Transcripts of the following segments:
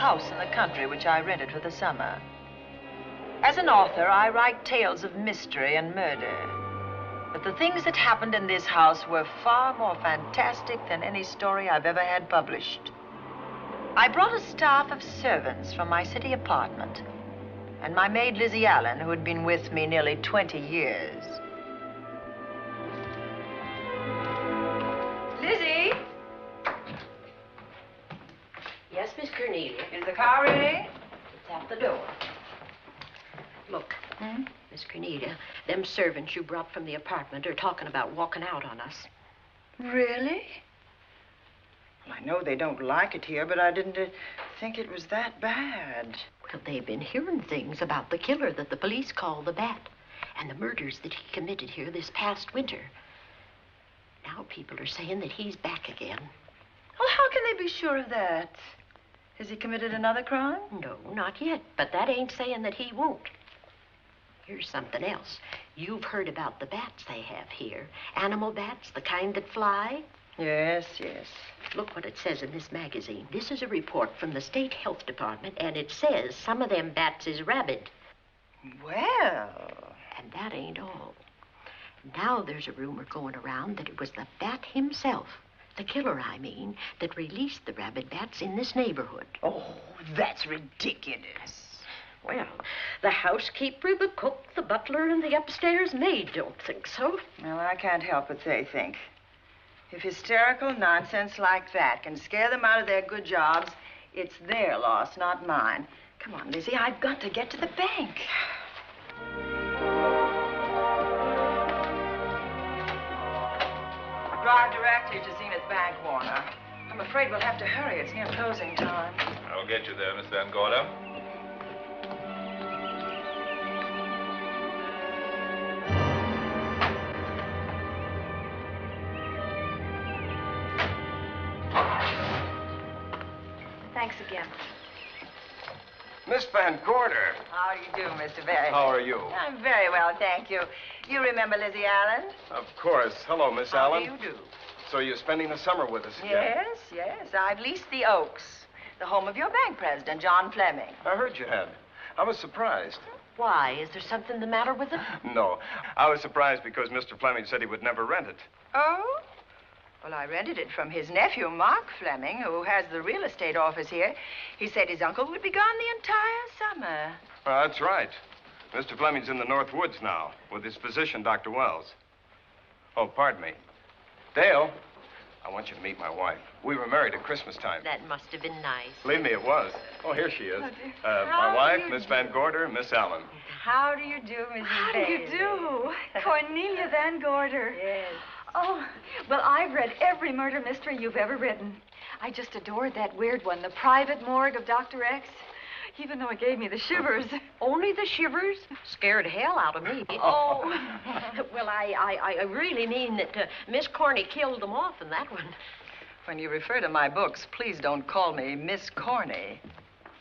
house in the country which I rented for the summer. As an author, I write tales of mystery and murder. But the things that happened in this house were far more fantastic than any story I've ever had published. I brought a staff of servants from my city apartment, and my maid Lizzie Allen, who had been with me nearly 20 years. Lizzie? Yes, Miss Cornelia. Is the car ready? It's at the door. Look, Miss Cornelia, them servants you brought from the apartment are talking about walking out on us. Really? Well, I know they don't like it here, but I didn't think it was that bad. Well, they've been hearing things about the killer that the police call the Bat and the murders that he committed here this past winter. Now people are saying that he's back again. Well, how can they be sure of that? Has he committed another crime? No, not yet, but that ain't saying that he won't. Here's something else. You've heard about the bats they have here. Animal bats, the kind that fly. Yes, yes. Look what it says in this magazine. This is a report from the State Health Department, and it says some of them bats is rabid. Well... And that ain't all. Now there's a rumor going around that it was the bat himself, the killer, I mean, that released the rabid bats in this neighborhood. Oh, that's ridiculous. Well, the housekeeper, the cook, the butler, and the upstairs maid don't think so. Well, I can't help what they think. If hysterical nonsense like that can scare them out of their good jobs, it's their loss, not mine. Come on, Lizzie, I've got to get to the bank. Drive directly to Zenith Bank, Warner. I'm afraid we'll have to hurry. It's near closing time. I'll get you there, Miss Van Gorder. Thanks again. Miss Van Gorder. How do you do, Mr. Barry? How are you? I'm very well, thank you. You remember Lizzie Allen? Of course. Hello, Miss How Allen. do you do? So you're spending the summer with us again? Yes, yes. I've leased the Oaks, the home of your bank president, John Fleming. I heard you had. I was surprised. Why? Is there something the matter with it? No. I was surprised because Mr. Fleming said he would never rent it. Oh? Well, I rented it from his nephew, Mark Fleming, who has the real estate office here. He said his uncle would be gone the entire summer. Well, that's right. Mr. Fleming's in the North Woods now with his physician, Dr. Wells. Oh, pardon me. Dale, I want you to meet my wife. We were married at Christmas time. That must have been nice. Believe me, it was. Oh, here she is. Oh, dear. My How wife, do you Miss do? Van Gorder, Miss Allen. How do you do, Mrs. How do you Bailey? do? Cornelia Van Gorder. Yes. Oh, well, I've read every murder mystery you've ever written. I just adored that weird one, The Private Morgue of Dr. X, even though it gave me the shivers. Only the shivers? Scared hell out of me. Oh. Well, I really mean that Miss Corney killed them off in that one. When you refer to my books, please don't call me Miss Corney.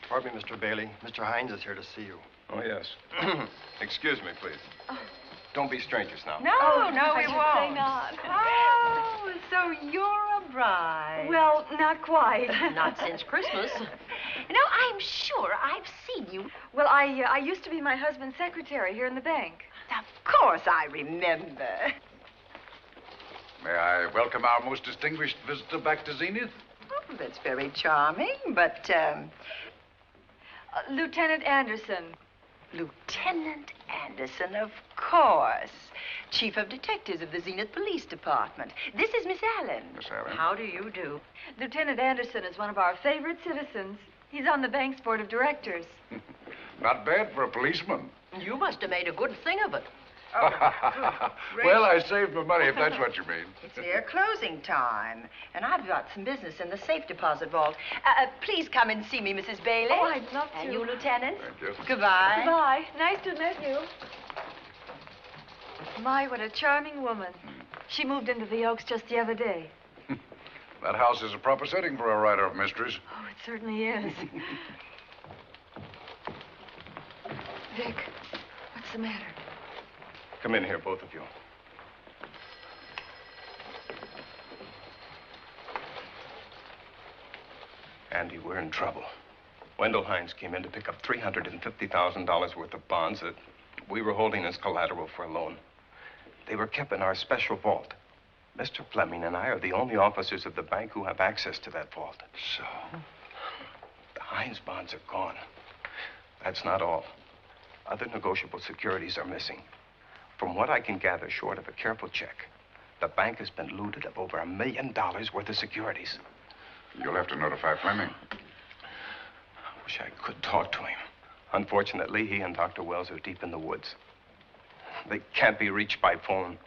Pardon me, Mr. Bailey. Mr. Hines is here to see you. Oh, yes. Excuse me, please. Don't be strangers now. No, Oh, no, I we should won't. say not. Oh, so you're a bride. Well, not quite. Not since Christmas. No, I'm sure I've seen you. Well, I used to be my husband's secretary here in the bank. Of course I remember. May I welcome our most distinguished visitor back to Zenith? Oh, that's very charming, but, Lieutenant Anderson. Lieutenant Anderson, of course. Chief of Detectives of the Zenith Police Department. This is Miss Allen. Miss Allen. How do you do? Lieutenant Anderson is one of our favorite citizens. He's on the bank's board of directors. Not bad for a policeman. You must have made a good thing of it. Well, I saved my money, if that's what you mean. It's near closing time, and I've got some business in the safe deposit vault. Please come and see me, Mrs. Bailey. Oh, I'd love to. And you, Lieutenant. Thank you. Goodbye. Goodbye. Nice to meet you. My, what a charming woman. She moved into the Oaks just the other day. That house is a proper setting for a writer of mysteries. Oh, it certainly is. Vic, what's the matter? Come in here, both of you. Andy, we're in trouble. Wendell Hines came in to pick up $350,000 worth of bonds that we were holding as collateral for a loan. They were kept in our special vault. Mr. Fleming and I are the only officers of the bank who have access to that vault. So? The Hines bonds are gone. That's not all. Other negotiable securities are missing. From what I can gather, short of a careful check, the bank has been looted of over $1 million worth of securities. You'll have to notify Fleming. I wish I could talk to him. Unfortunately, he and Dr. Wells are deep in the woods. They can't be reached by phone.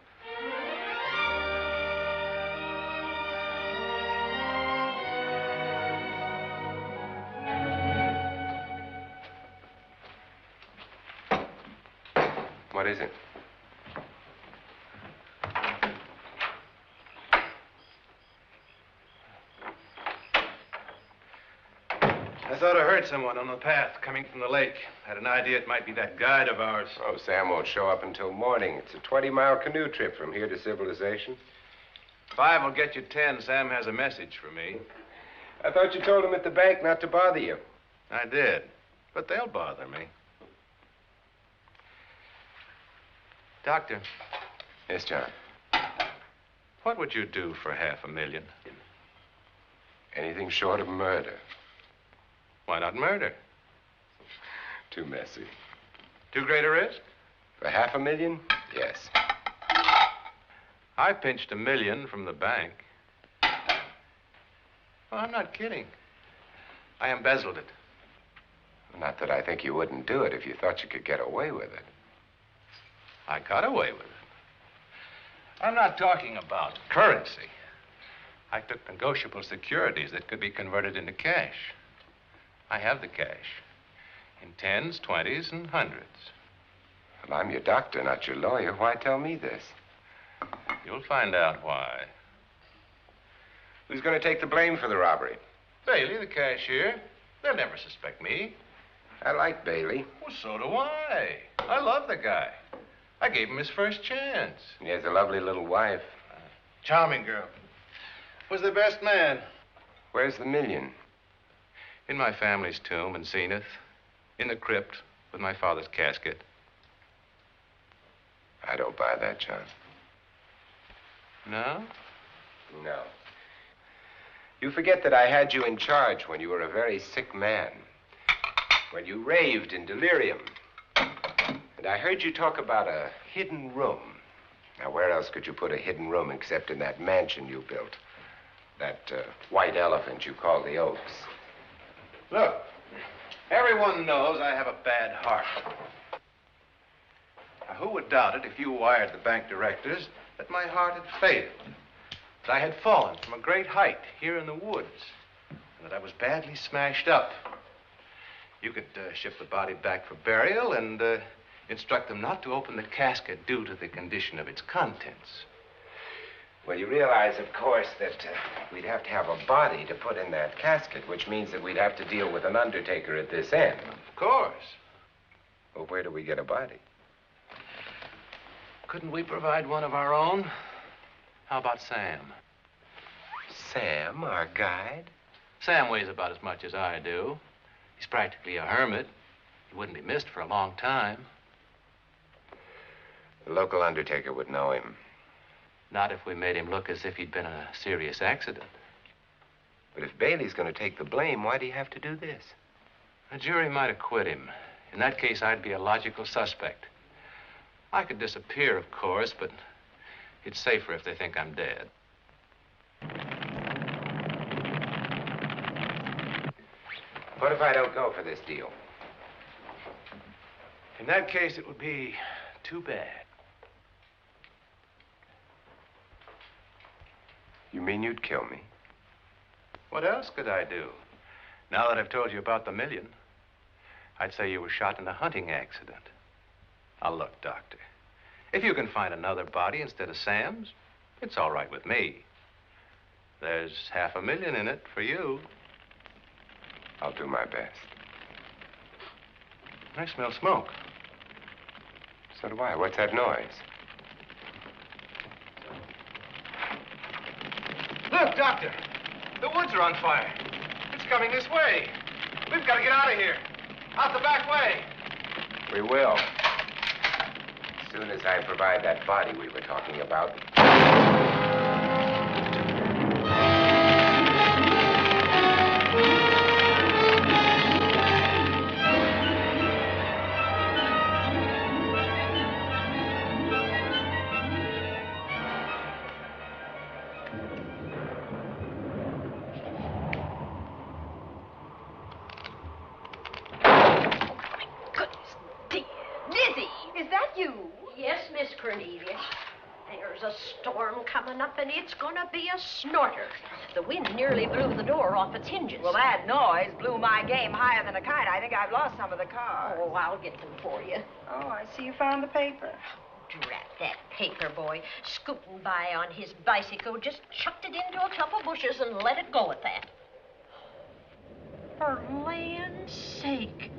What is it? I thought I heard someone on the path coming from the lake. Had an idea it might be that guide of ours. Oh, Sam won't show up until morning. It's a 20-mile canoe trip from here to civilization. 5 will get you 10. Sam has a message for me. I thought you told him at the bank not to bother you. I did, but they'll bother me. Doctor. Yes, John. What would you do for $500,000? Anything short of murder. Why not murder? Too messy. Too great a risk? For $500,000? Yes. I pinched $1 million from the bank. Well, I'm not kidding. I embezzled it. Not that I think you wouldn't do it if you thought you could get away with it. I got away with it. I'm not talking about currency. I took negotiable securities that could be converted into cash. I have the cash in 10s, 20s, and 100s. Well, I'm your doctor, not your lawyer. Why tell me this? You'll find out why. Who's going to take the blame for the robbery? Bailey, the cashier. They'll never suspect me. I like Bailey. Well, so do I. I love the guy. I gave him his first chance. He has a lovely little wife. Charming girl. Was the best man. Where's the $1 million? In my family's tomb in Zenith. In the crypt with my father's casket. I don't buy that, John. No? No. You forget that I had you in charge when you were a very sick man. When you raved in delirium. And I heard you talk about a hidden room. Now, where else could you put a hidden room except in that mansion you built? That white elephant you call the Oaks. Look, everyone knows I have a bad heart. Now, who would doubt it if you wired the bank directors that my heart had failed? That I had fallen from a great height here in the woods. And that I was badly smashed up. You could ship the body back for burial and instruct them not to open the casket due to the condition of its contents. Well, you realize, of course, that we'd have to have a body to put in that casket, which means that we'd have to deal with an undertaker at this end. Of course. Well, where do we get a body? Couldn't we provide one of our own? How about Sam? Sam, our guide? Sam weighs about as much as I do. He's practically a hermit. He wouldn't be missed for a long time. The local undertaker would know him. Not if we made him look as if he'd been in a serious accident. But if Bailey's going to take the blame, why'd he have to do this? The jury might acquit him. In that case, I'd be a logical suspect. I could disappear, of course, but it's safer if they think I'm dead. What if I don't go for this deal? In that case, it would be too bad. You mean you'd kill me? What else could I do? Now that I've told you about the $1 million, I'd say you were shot in a hunting accident. Now, look, Doctor, if you can find another body instead of Sam's, it's all right with me. There's $500,000 in it for you. I'll do my best. I smell smoke. So do I. What's that noise? Look, Doctor, the woods are on fire. It's coming this way. We've got to get out of here. Out the back way. We will. As soon as I provide that body we were talking about. Miss Cornelia. There's a storm coming up, and it's gonna be a snorter. The wind nearly blew the door off its hinges. Well, that noise blew my game higher than a kite. I think I've lost some of the cars. Oh, I'll get them for you. Oh, I see you found the paper. Drat that paper boy, scooting by on his bicycle, just chucked it into a clump of bushes and let it go at that. For land's sake,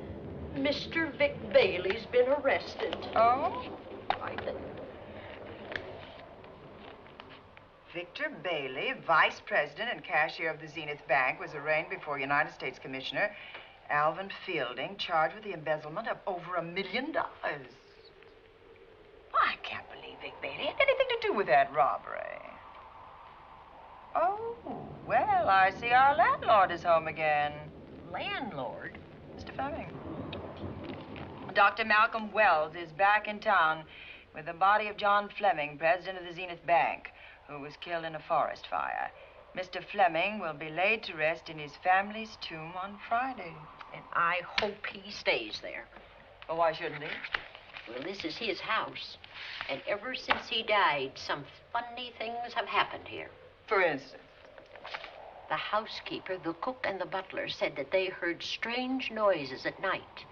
Mr. Vic Bailey's been arrested. Oh? I think. Victor Bailey, vice president and cashier of the Zenith Bank, was arraigned before United States Commissioner Alvin Fielding, charged with the embezzlement of over $1 million. I can't believe Vic Bailey had anything to do with that robbery. Oh, well, I see our landlord is home again. Landlord? Mr. Fleming. Dr. Malcolm Wells is back in town with the body of John Fleming, president of the Zenith Bank, who was killed in a forest fire. Mr. Fleming will be laid to rest in his family's tomb on Friday. And I hope he stays there. Well, why shouldn't he? Well, this is his house. And ever since he died, some funny things have happened here. For instance? The housekeeper, the cook, and the butler said that they heard strange noises at night.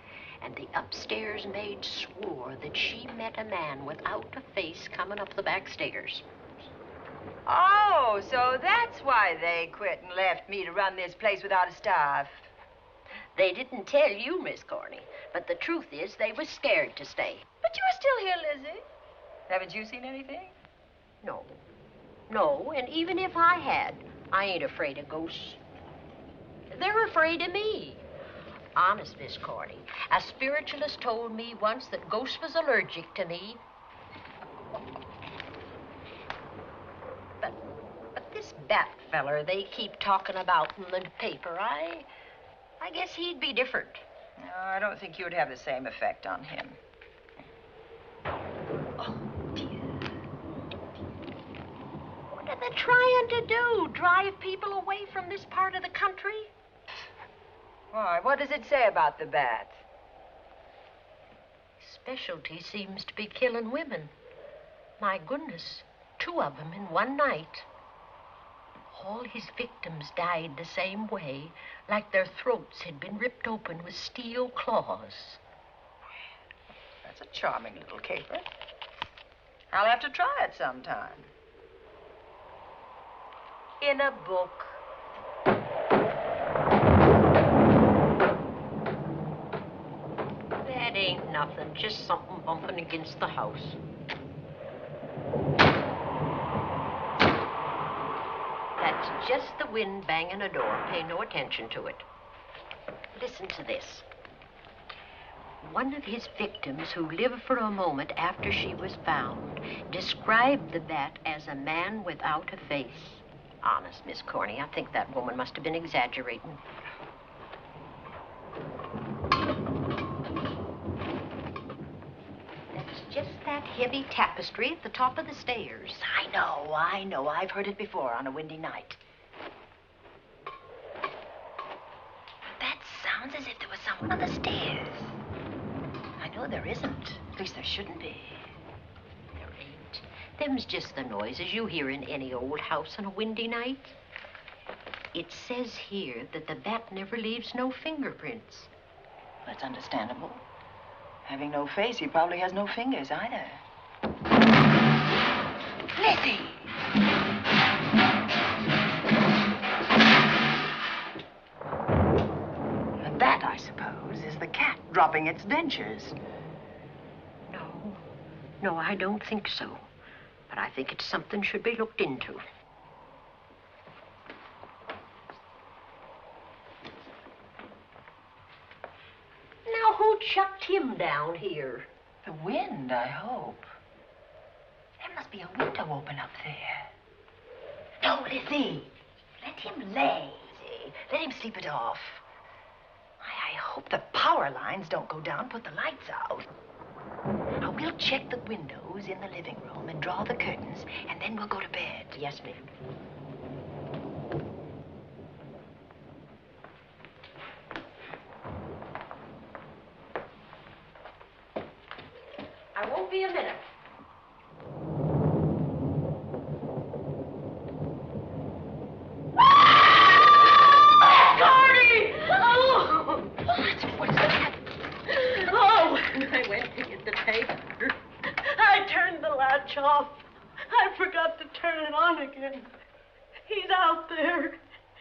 And the upstairs maid swore that she met a man without a face coming up the back stairs. Oh, so that's why they quit and left me to run this place without a staff. They didn't tell you, Miss Corney, but the truth is they was scared to stay. But you're still here, Lizzie. Haven't you seen anything? No. No, and even if I had, I ain't afraid of ghosts. They're afraid of me. Honest, Miss Corney, a spiritualist told me once that ghosts was allergic to me. But this Bat feller they keep talking about in the paper, I guess he'd be different. No, I don't think you'd have the same effect on him. Oh, dear. What are they trying to do? Drive people away from this part of the country? Why, what does it say about the bat? Specialty seems to be killing women. My goodness, 2 of them in one night. All his victims died the same way, like their throats had been ripped open with steel claws. That's a charming little caper. I'll have to try it sometime. In a book. That ain't nothing, just something bumping against the house. That's just the wind banging a door. Pay no attention to it. Listen to this. One of his victims, who lived for a moment after she was found, described the bat as a man without a face. Honest, Miss Corney, I think that woman must have been exaggerating. That's just that heavy tapestry at the top of the stairs. I know. I've heard it before on a windy night. That sounds as if there was someone on the stairs. I know there isn't. At least there shouldn't be. There ain't. Them's just the noises you hear in any old house on a windy night. It says here that the bat never leaves no fingerprints. That's understandable. Having no face, he probably has no fingers either. Lizzie! And that, I suppose, is the cat dropping its dentures. No, I don't think so. But I think it's something should be looked into. What chucked him down here? The wind, I hope. There must be a window open up there. No, Lizzie. Let him lay. Let him sleep it off. I hope the power lines don't go down, put the lights out. Now, we'll check the windows in the living room and draw the curtains, and then we'll go to bed. Yes, ma'am. I won't be a minute. I turned the latch off. I forgot to turn it on again. He's out there.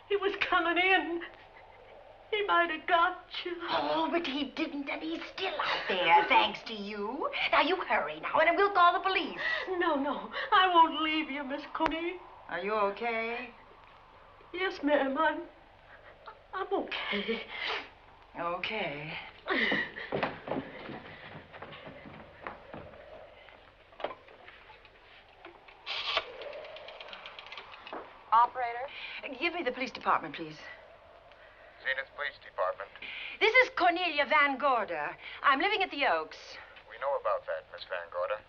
He was coming in. He might have got you. Oh, but he didn't, and he's still out there, thanks to you. Now, you hurry now, and we'll call the police. No, I won't leave you, Miss Coney. Are you okay? Yes, ma'am, I'm okay. Okay. Operator? Give me the police department, please. Zenith Police Department. This is Cornelia Van Gorder. I'm living at the Oaks. We know about that, Miss Van Gorder.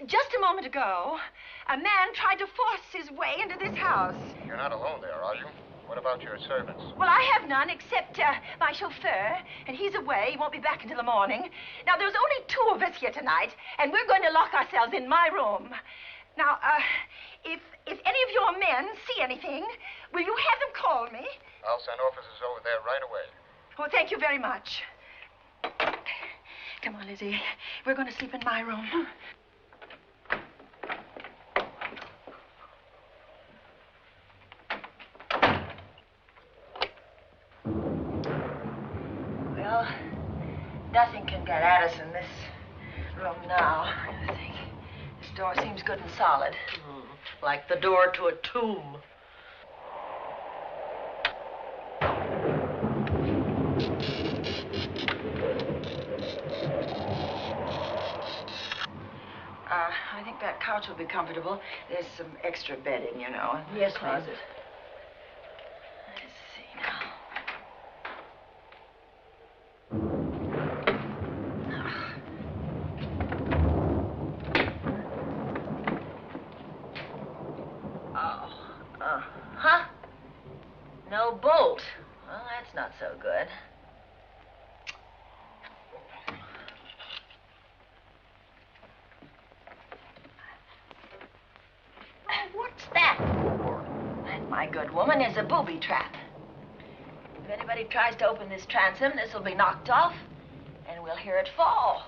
Just a moment ago, a man tried to force his way into this house. You're not alone there, are you? What about your servants? Well, I have none except my chauffeur, and he's away. He won't be back until the morning. Now, there's only 2 of us here tonight, and we're going to lock ourselves in my room. Now, if any of your men see anything, will you have them call me? I'll send officers over there right away. Oh, thank you very much. Come on, Lizzie. We're going to sleep in my room. Well, nothing can get at us in this room now, I think. This door seems good and solid. Like the door to a tomb. I think that couch will be comfortable. There's some extra bedding, you know. Yes, closet. ma'am. Let's see now. Huh? No bolt. Well, that's not so good. What's that for? That, my good woman, is a booby trap. If anybody tries to open this transom, this will be knocked off, and we'll hear it fall.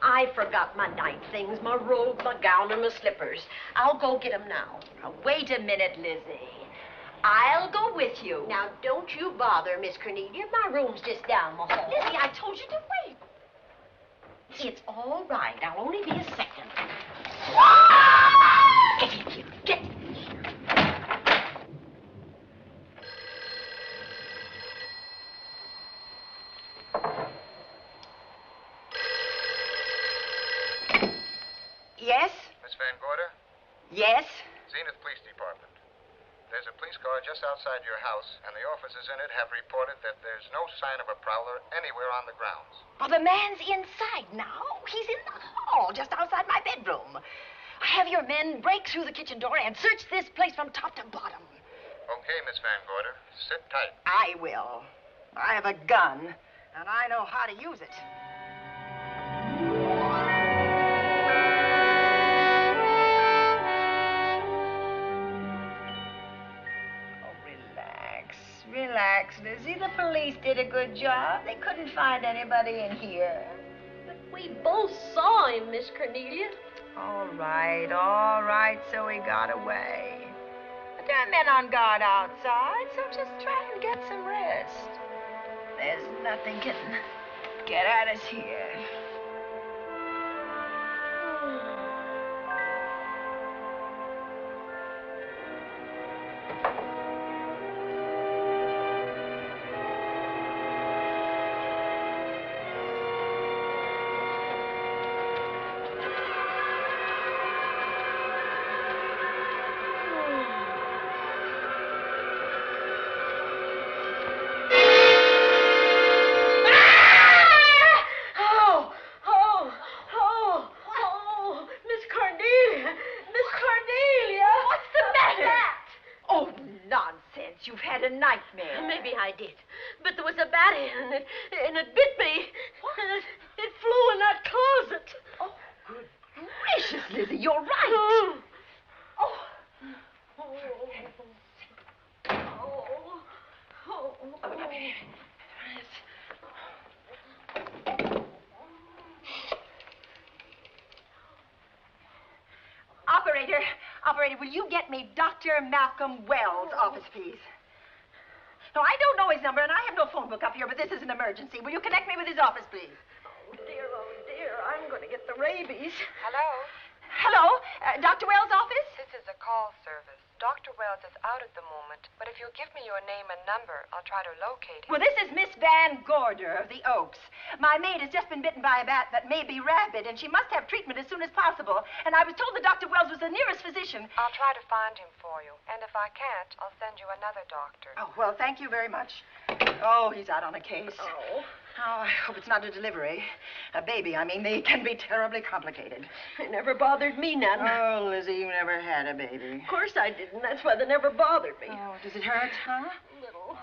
I forgot my night things, my robe, my gown, and my slippers. I'll go get them now. Now, wait a minute, Lizzie. I'll go with you. Now, don't you bother, Miss Cornelia. My room's just down the hall. Lizzie, I told you to wait. It's all right. I'll only be a second. Get in here. Get in here. Yes? Miss Van Gorder? Yes? Zenith Police Department. There's a police car just outside your house, and the officers in it have reported that there's no sign of a prowler anywhere on the grounds. Oh, the man's inside now. He's in the hall, just outside my bedroom. Have your men break through the kitchen door and search this place from top to bottom. Okay, Miss Van Gorder. Sit tight. I will. I have a gun, and I know how to use it. Oh, relax. relax, Lizzie. The police did a good job. They couldn't find anybody in here. But we both saw him, Miss Cornelia. All right, so he got away. But there are men on guard outside, so just try and get some rest. There's nothing can get at us here. You've had a nightmare. Maybe I did. But there was a bat and it bit me. What? And it flew in that closet. Oh, good gracious, Lizzie, you're right. Operator, will you get me Dr. Malcolm Wells' office, please? No, I don't know his number, and I have no phone book up here, but this is an emergency. Will you connect me with his office, please? Oh, dear, I'm going to get the rabies. Hello? Hello? Dr. Wells' office? This is a call service. Dr. Wells is out at the moment, but if you'll give me your name and number, I'll try to locate him. Well, this is Miss Van Gorder of the Oaks. My maid has just been bitten by a bat that may be rabid, and she must have treatment as soon as possible. And I was told that Dr. Wells was the nearest physician. I'll try to find him for you, and if I can't, I'll send you another doctor. Oh, well, thank you very much. Oh, he's out on a case. Oh. Oh, I hope it's not a delivery. A baby, I mean. They can be terribly complicated. It never bothered me none. Oh, Lizzie, you never had a baby. Of course I didn't. That's why they never bothered me. Oh, does it hurt, huh? Little.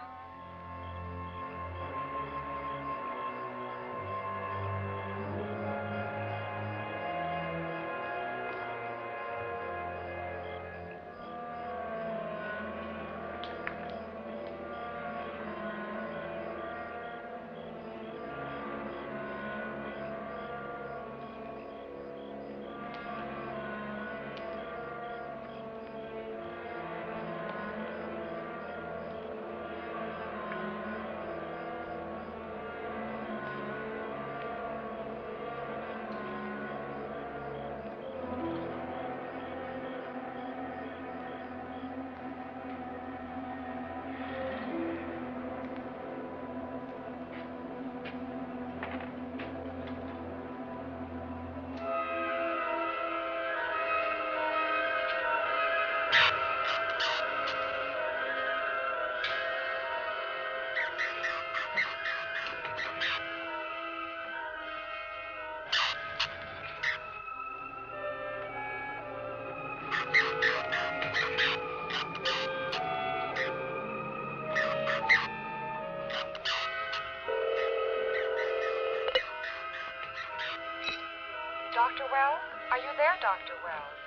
Dr. Wells? Are you there, Dr. Wells?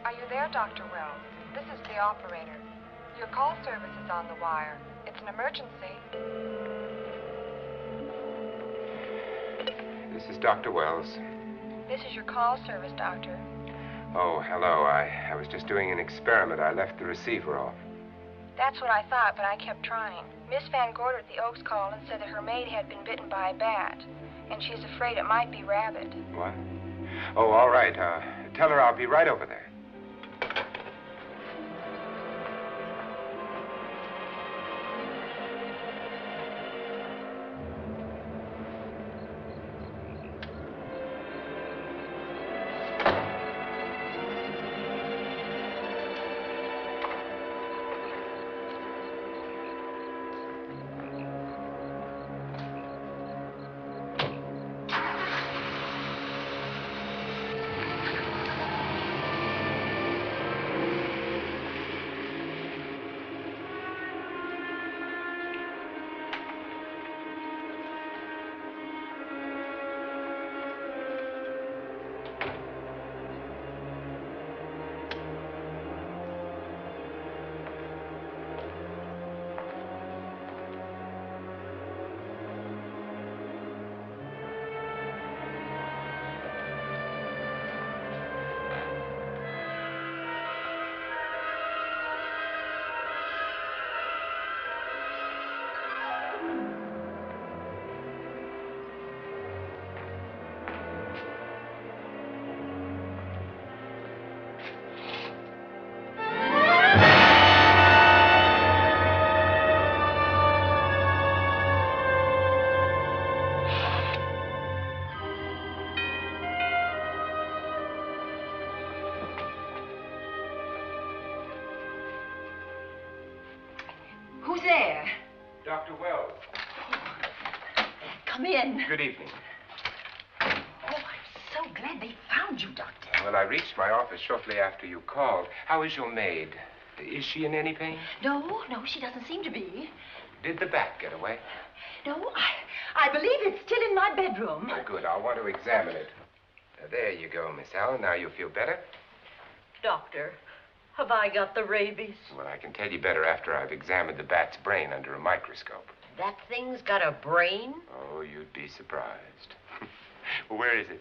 Are you there, Dr. Wells? This is the operator. Your call service is on the wire. It's an emergency. This is Dr. Wells. This is your call service, Doctor. Oh, hello. I was just doing an experiment. I left the receiver off. That's what I thought, but I kept trying. Miss Van Gorder at the Oaks called and said that her maid had been bitten by a bat, and she's afraid it might be rabid. What? Oh, all right. Tell her I'll be right over there. Who's there? Dr. Wells. Come in. Good evening. Oh, I'm so glad they found you, Doctor. Well, I reached my office shortly after you called. How is your maid? Is she in any pain? No, she doesn't seem to be. Did the bat get away? No, I believe it's still in my bedroom. Oh, good. I'll want to examine it. There you go, Miss Allen. Now you feel better? Doctor, have I got the rabies? Well, I can tell you better after I've examined the bat's brain under a microscope. That thing's got a brain? Oh, you'd be surprised. Well, where is it?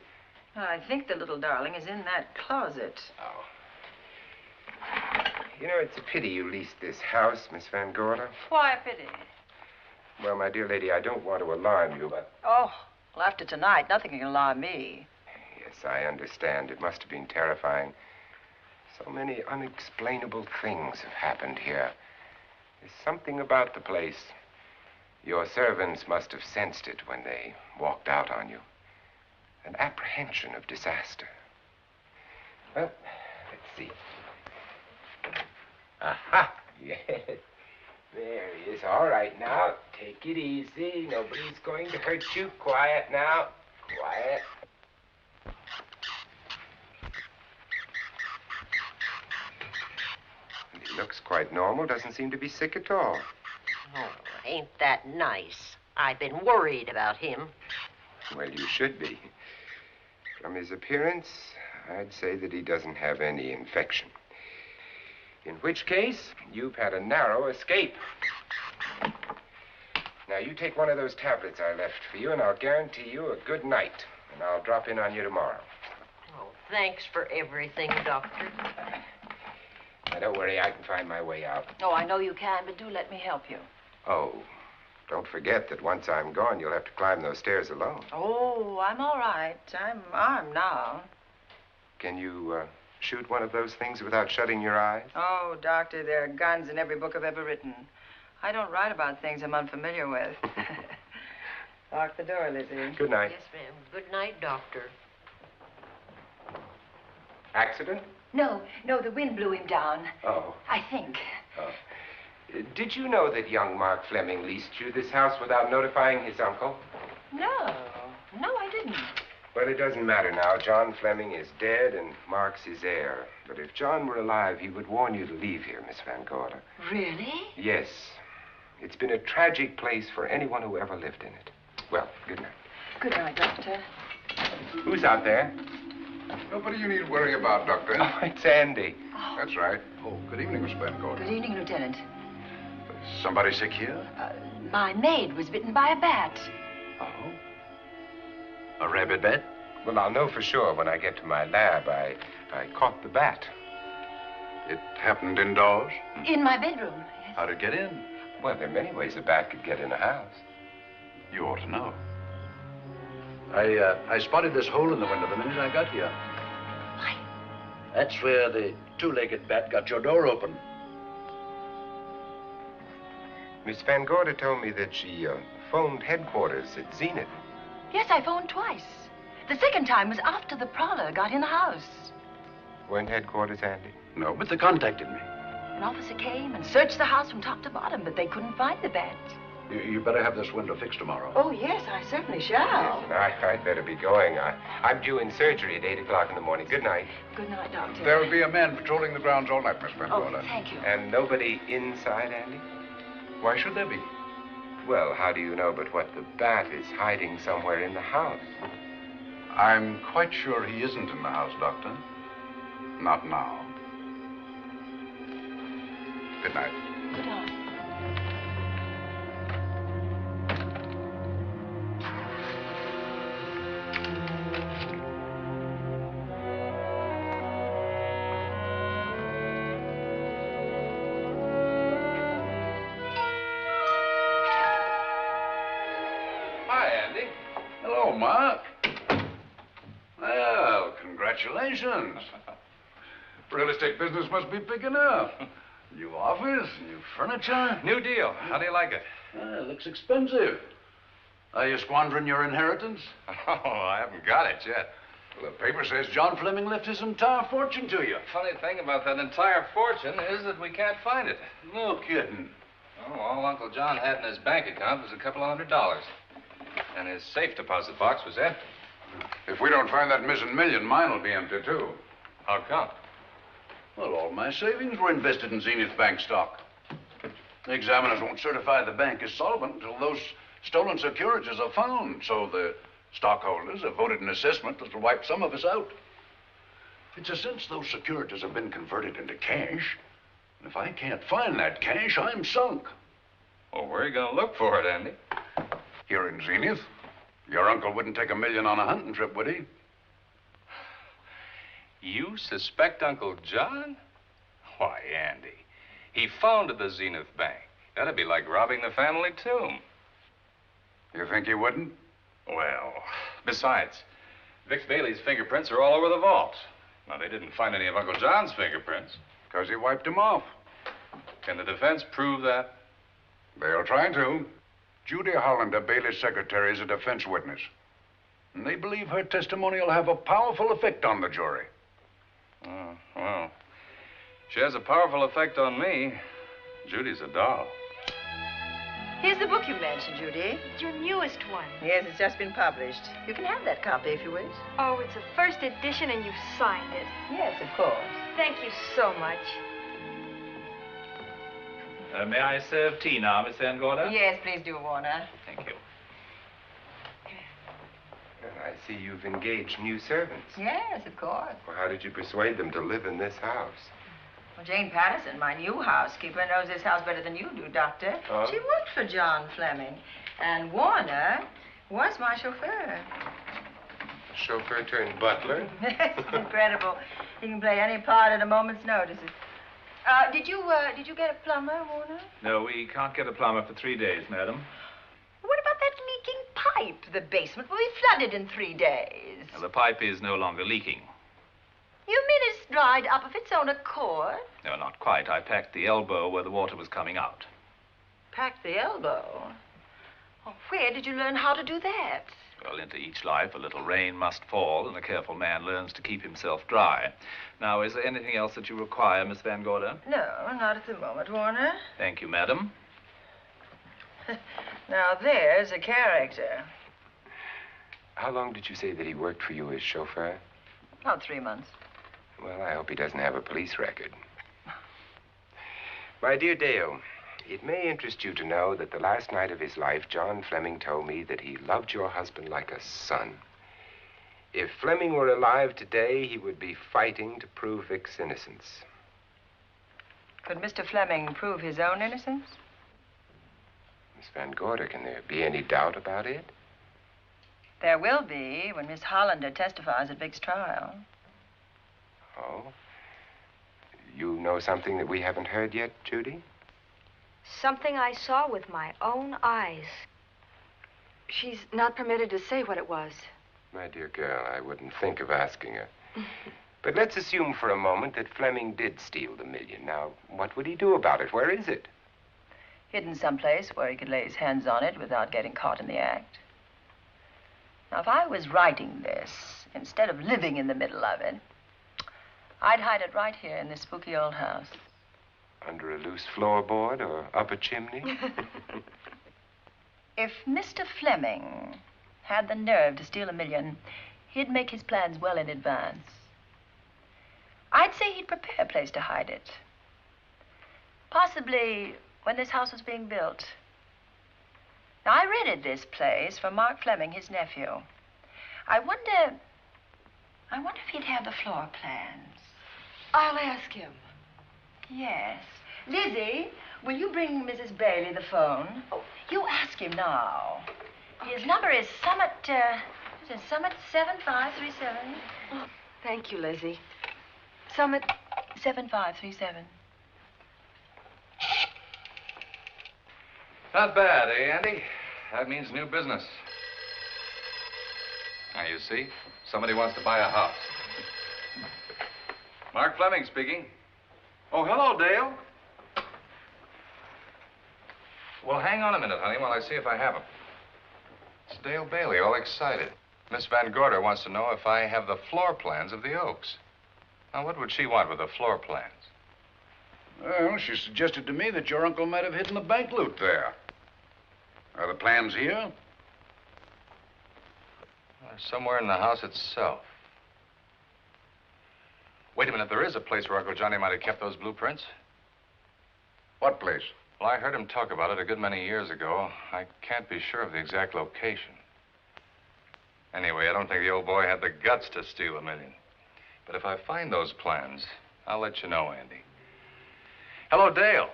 I think the little darling is in that closet. Oh. You know, it's a pity you leased this house, Miss Van Gorder. Why a pity? Well, my dear lady, I don't want to alarm you, but... Oh, well, after tonight, nothing can alarm me. Yes, I understand. It must have been terrifying. So many unexplainable things have happened here. There's something about the place. Your servants must have sensed it when they walked out on you. An apprehension of disaster. Well, let's see. Aha! Yes. There he is. All right, now. Take it easy. Nobody's going to hurt you. Quiet now. Quiet. He looks quite normal. Doesn't seem to be sick at all. Oh, ain't that nice? I've been worried about him. Well, you should be. From his appearance, I'd say that he doesn't have any infection. In which case, you've had a narrow escape. Now, you take one of those tablets I left for you, and I'll guarantee you a good night. And I'll drop in on you tomorrow. Oh, thanks for everything, Doctor. Now, don't worry, I can find my way out. Oh, I know you can, but do let me help you. Oh, don't forget that once I'm gone, you'll have to climb those stairs alone. Oh, I'm all right. I'm armed now. Can you shoot one of those things without shutting your eyes? Oh, Doctor, there are guns in every book I've ever written. I don't write about things I'm unfamiliar with. Lock the door, Lizzie. Good night. Yes, ma'am. Good night, Doctor. Accident? No, the wind blew him down. Oh. I think. Oh. Did you know that young Mark Fleming leased you this house without notifying his uncle? No, I didn't. Well, it doesn't matter now. John Fleming is dead and Mark's his heir. But if John were alive, he would warn you to leave here, Miss Van Gorder. Really? Yes. It's been a tragic place for anyone who ever lived in it. Well, good night. Good night, Doctor. Who's out there? Nobody you need worry about, Doctor. Oh, it's Andy. That's right. Oh, good evening, Miss Van Gorder. Good evening, Lieutenant. Somebody sick here? My maid was bitten by a bat. Oh? A rabid bat? Well, I'll know for sure when I get to my lab. I caught the bat. It happened indoors? In my bedroom. Yes. How'd it get in? Well, there are many ways a bat could get in a house. You ought to know. I spotted this hole in the window the minute I got here. Why? That's where the two-legged bat got your door open. Miss Van Gorder told me that she phoned headquarters at Zenith. Yes, I phoned twice. The second time was after the prowler got in the house. Weren't headquarters, Andy? No, but they contacted me. An officer came and searched the house from top to bottom, but they couldn't find the bat. You better have this window fixed tomorrow. Oh, yes, I certainly shall. I'd better be going. I'm due in surgery at 8 o'clock in the morning. Good night. Good night, Doctor. There will be a man patrolling the grounds all night, Miss Van Oh, Gorder. thank you. And nobody inside, Andy? Why should there be? Well, how do you know but what the bat is hiding somewhere in the house? I'm quite sure he isn't in the house, Doctor. Not now. Good night. Good night. Hi, Andy. Hello, Mark. Well, congratulations. Real estate business must be picking up. New office, new furniture. New deal. How do you like it? It looks expensive. Are you squandering your inheritance? Oh, I haven't got it yet. Well, the paper says John Fleming left his entire fortune to you. Funny thing about that entire fortune is that we can't find it. No kidding. Oh, all Uncle John had in his bank account was a couple of $100. And his safe deposit box was empty. If we don't find that missing million, mine will be empty, too. How come? Well, all my savings were invested in Zenith Bank stock. The examiners won't certify the bank is solvent until those stolen securities are found. So the stockholders have voted an assessment that'll wipe some of us out. It's a since those securities have been converted into cash. And if I can't find that cash, I'm sunk. Well, where are you going to look for it, Andy? Here in Zenith. Your uncle wouldn't take $1 million on a hunting trip, would he? You suspect Uncle John? Why, Andy, he founded the Zenith Bank. That'd be like robbing the family tomb. You think he wouldn't? Well, besides, Vic Bailey's fingerprints are all over the vault. Now, they didn't find any of Uncle John's fingerprints. Because he wiped them off. Can the defense prove that? They'll try to. Judy Hollander, Bailey's secretary, is a defense witness. And they believe her testimony will have a powerful effect on the jury. Oh, well, she has a powerful effect on me. Judy's a doll. Here's the book you mentioned, Judy. It's your newest one. Yes, it's just been published. You can have that copy if you wish. Oh, it's a first edition and you've signed it. Yes, of course. Thank you so much. May I serve tea now, Miss Van Gorder? Yes, please do, Warner. Thank you. Well, I see you've engaged new servants. Yes, of course. Well, how did you persuade them to live in this house? Well, Jane Patterson, my new housekeeper, knows this house better than you do, Doctor. Oh? She worked for John Fleming. And Warner was my chauffeur. Chauffeur turned butler? It's incredible. He can play any part at a moment's notice. Did you get a plumber, Warner? No, we can't get a plumber for 3 days, madam. What about that leaking pipe? The basement will be flooded in 3 days. Well, the pipe is no longer leaking. You mean it's dried up of its own accord? No, not quite. I packed the elbow where the water was coming out. Packed the elbow? Oh, where did you learn how to do that? Well, into each life, a little rain must fall, and a careful man learns to keep himself dry. Now, is there anything else that you require, Miss Van Gorder? No, not at the moment, Warner. Thank you, madam. Now, there's a character. How long did you say that he worked for you as chauffeur? About 3 months. Well, I hope he doesn't have a police record. My dear Dale, it may interest you to know that the last night of his life, John Fleming told me that he loved your husband like a son. If Fleming were alive today, he would be fighting to prove Vic's innocence. Could Mr. Fleming prove his own innocence? Miss Van Gorder, can there be any doubt about it? There will be when Miss Hollander testifies at Vic's trial. Oh? You know something that we haven't heard yet, Judy? Something I saw with my own eyes. She's not permitted to say what it was. My dear girl, I wouldn't think of asking her. But let's assume for a moment that Fleming did steal the $1 million. Now, what would he do about it? Where is it? Hidden someplace where he could lay his hands on it without getting caught in the act. Now, if I was writing this, instead of living in the middle of it, I'd hide it right here in this spooky old house. Under a loose floorboard or up a chimney? If Mr. Fleming had the nerve to steal $1 million, he'd make his plans well in advance. I'd say he'd prepare a place to hide it. Possibly when this house was being built. Now, I rented this place from Mark Fleming, his nephew. I wonder if he'd have the floor plans. I'll ask him. Yes. Lizzie, will you bring Mrs. Bailey the phone? Oh, you ask him now. His number is Summit 7537. Oh, thank you, Lizzie. Summit 7537. Not bad, eh, Andy? That means new business. Now, you see, somebody wants to buy a house. Mark Fleming speaking. Oh, hello, Dale. Well, hang on a minute, honey, while I see if I have him. It's Dale Bailey, all excited. Miss Van Gorder wants to know if I have the floor plans of the Oaks. Now, what would she want with the floor plans? Well, she suggested to me that your uncle might have hidden the bank loot there. Are the plans here? Somewhere in the house itself. Wait a minute, there is a place where Uncle Johnny might have kept those blueprints. What place? Well, I heard him talk about it a good many years ago. I can't be sure of the exact location. Anyway, I don't think the old boy had the guts to steal $1 million. But if I find those plans, I'll let you know, Andy. Hello, Dale.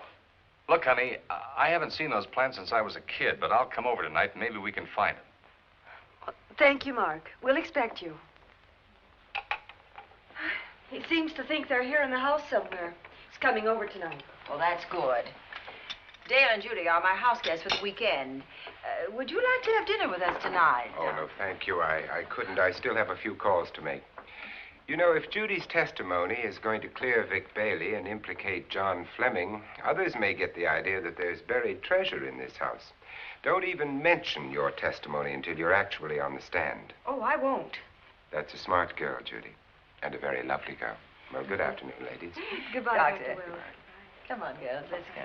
Look, honey, I haven't seen those plans since I was a kid, but I'll come over tonight and maybe we can find them. Thank you, Mark. We'll expect you. He seems to think they're here in the house somewhere. He's coming over tonight. Well, that's good. Dale and Judy are my house guests for the weekend. Would you like to have dinner with us tonight? Oh, no, thank you. I couldn't. I still have a few calls to make. You know, if Judy's testimony is going to clear Vic Bailey and implicate John Fleming, others may get the idea that there's buried treasure in this house. Don't even mention your testimony until you're actually on the stand. Oh, I won't. That's a smart girl, Judy, and a very lovely girl. Well, good afternoon, ladies. Goodbye, Doctor. Dr. Will. Come on, girls, let's go.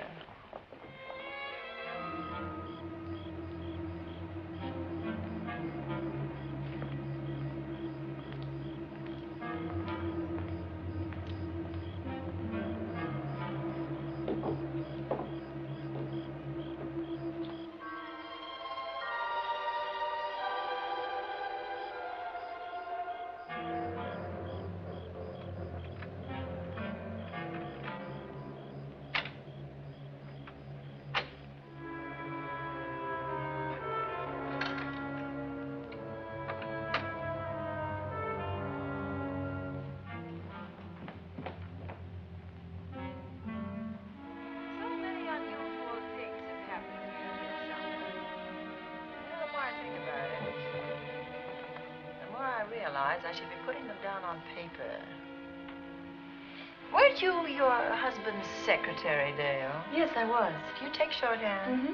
I should be putting them down on paper. Weren't you your husband's secretary, Dale? Yes, I was. Do you take shorthand? Mm-hmm.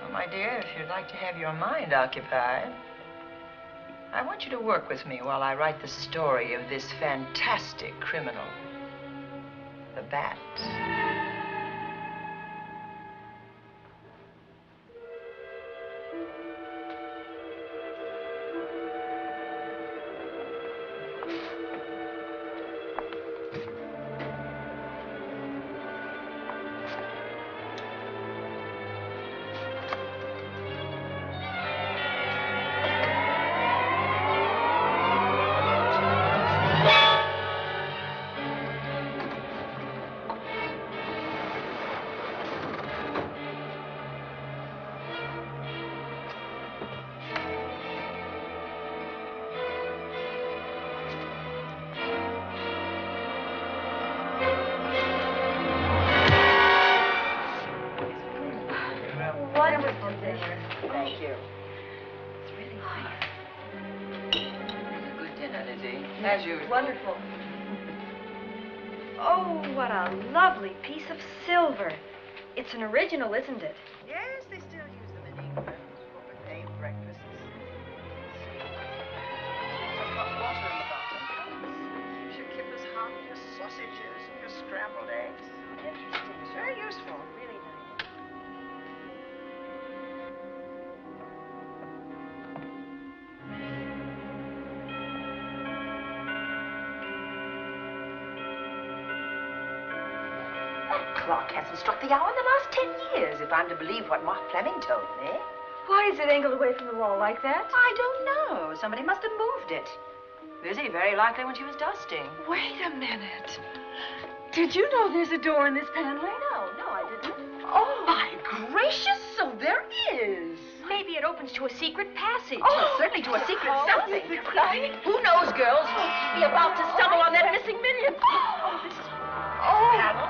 Well, my dear, if you'd like to have your mind occupied, I want you to work with me while I write the story of this fantastic criminal, the Bat. Thank you. It's really nice. A good dinner, Lizzie. As usual. Wonderful. Oh, what a lovely piece of silver. It's an original, isn't it? Yes, they still use them in England for buffet breakfasts. Some hot water in the bottom. Should keep us hot, your sausages and your scrambled eggs. Interesting. It's very useful. Really nice. Clock hasn't struck the hour in the last 10 years, if I'm to believe what Mark Fleming told me. Why is it angled away from the wall like that? I don't know. Somebody must have moved it. Lizzie, very likely when she was dusting. Wait a minute. Did you know there's a door in this paneling? No, I didn't. Oh, my gracious, so there is. Maybe it opens to a secret passage. Oh, certainly to a secret something. Who knows, girls? We'll be about to stumble on that missing million.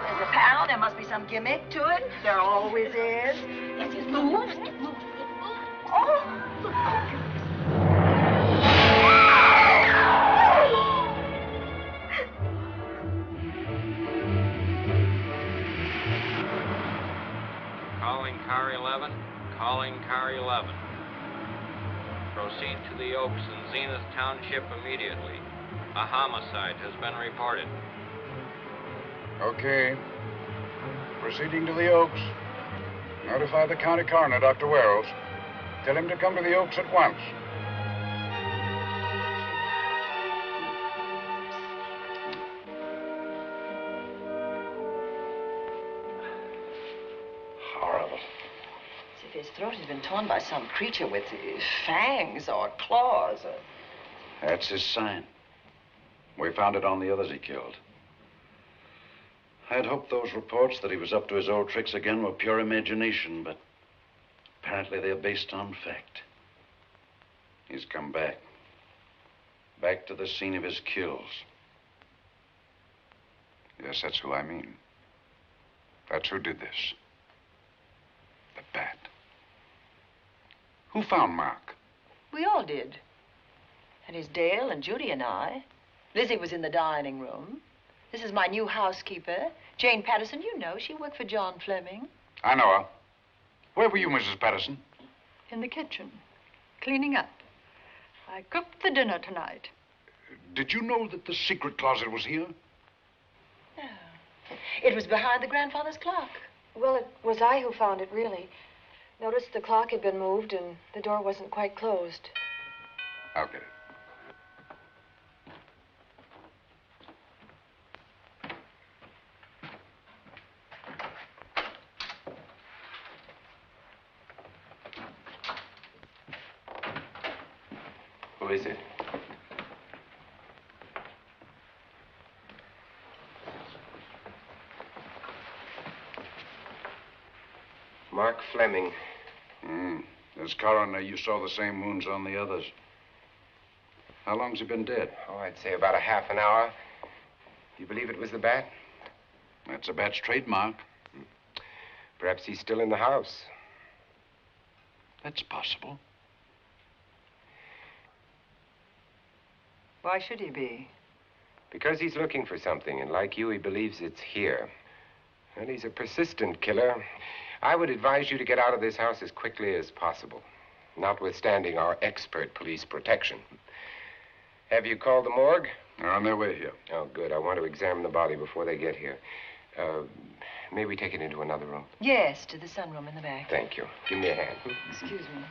There's a panel. There must be some gimmick to it. There always is. Yes, it moves. It moves. It moves. Calling car 11. Calling car 11. Proceed to the Oaks in Zenith Township immediately. A homicide has been reported. Okay. Proceeding to the Oaks. Notify the county coroner, Dr. Wells. Tell him to come to the Oaks at once. Horrible. As if his throat had been torn by some creature with fangs or claws. That's his sign. We found it on the others he killed. I'd hoped those reports that he was up to his old tricks again were pure imagination, but apparently they're based on fact. He's come back. Back to the scene of his kills. Yes, that's who I mean. That's who did this. The bat. Who found Mark? We all did. And it's Dale and Judy and I. Lizzie was in the dining room. This is my new housekeeper, Jane Patterson. You know, she worked for John Fleming. I know her. Where were you, Mrs. Patterson? In the kitchen, cleaning up. I cooked the dinner tonight. Did you know that the secret closet was here? No. It was behind the grandfather's clock. Well, it was I who found it, really. Noticed the clock had been moved and the door wasn't quite closed. I'll get it. Who is it? Mark Fleming. As coroner, you saw the same wounds on the others. How long's he been dead? Oh, I'd say about a half an hour. You believe it was the bat? That's a bat's trademark. Perhaps he's still in the house. That's possible. Why should he be? Because he's looking for something, and like you, he believes it's here. And he's a persistent killer. I would advise you to get out of this house as quickly as possible, notwithstanding our expert police protection. Have you called the morgue? They're on their way here. Oh, good. I want to examine the body before they get here. May we take it into another room? Yes, to the sunroom in the back. Thank you. Give me a hand. Excuse me.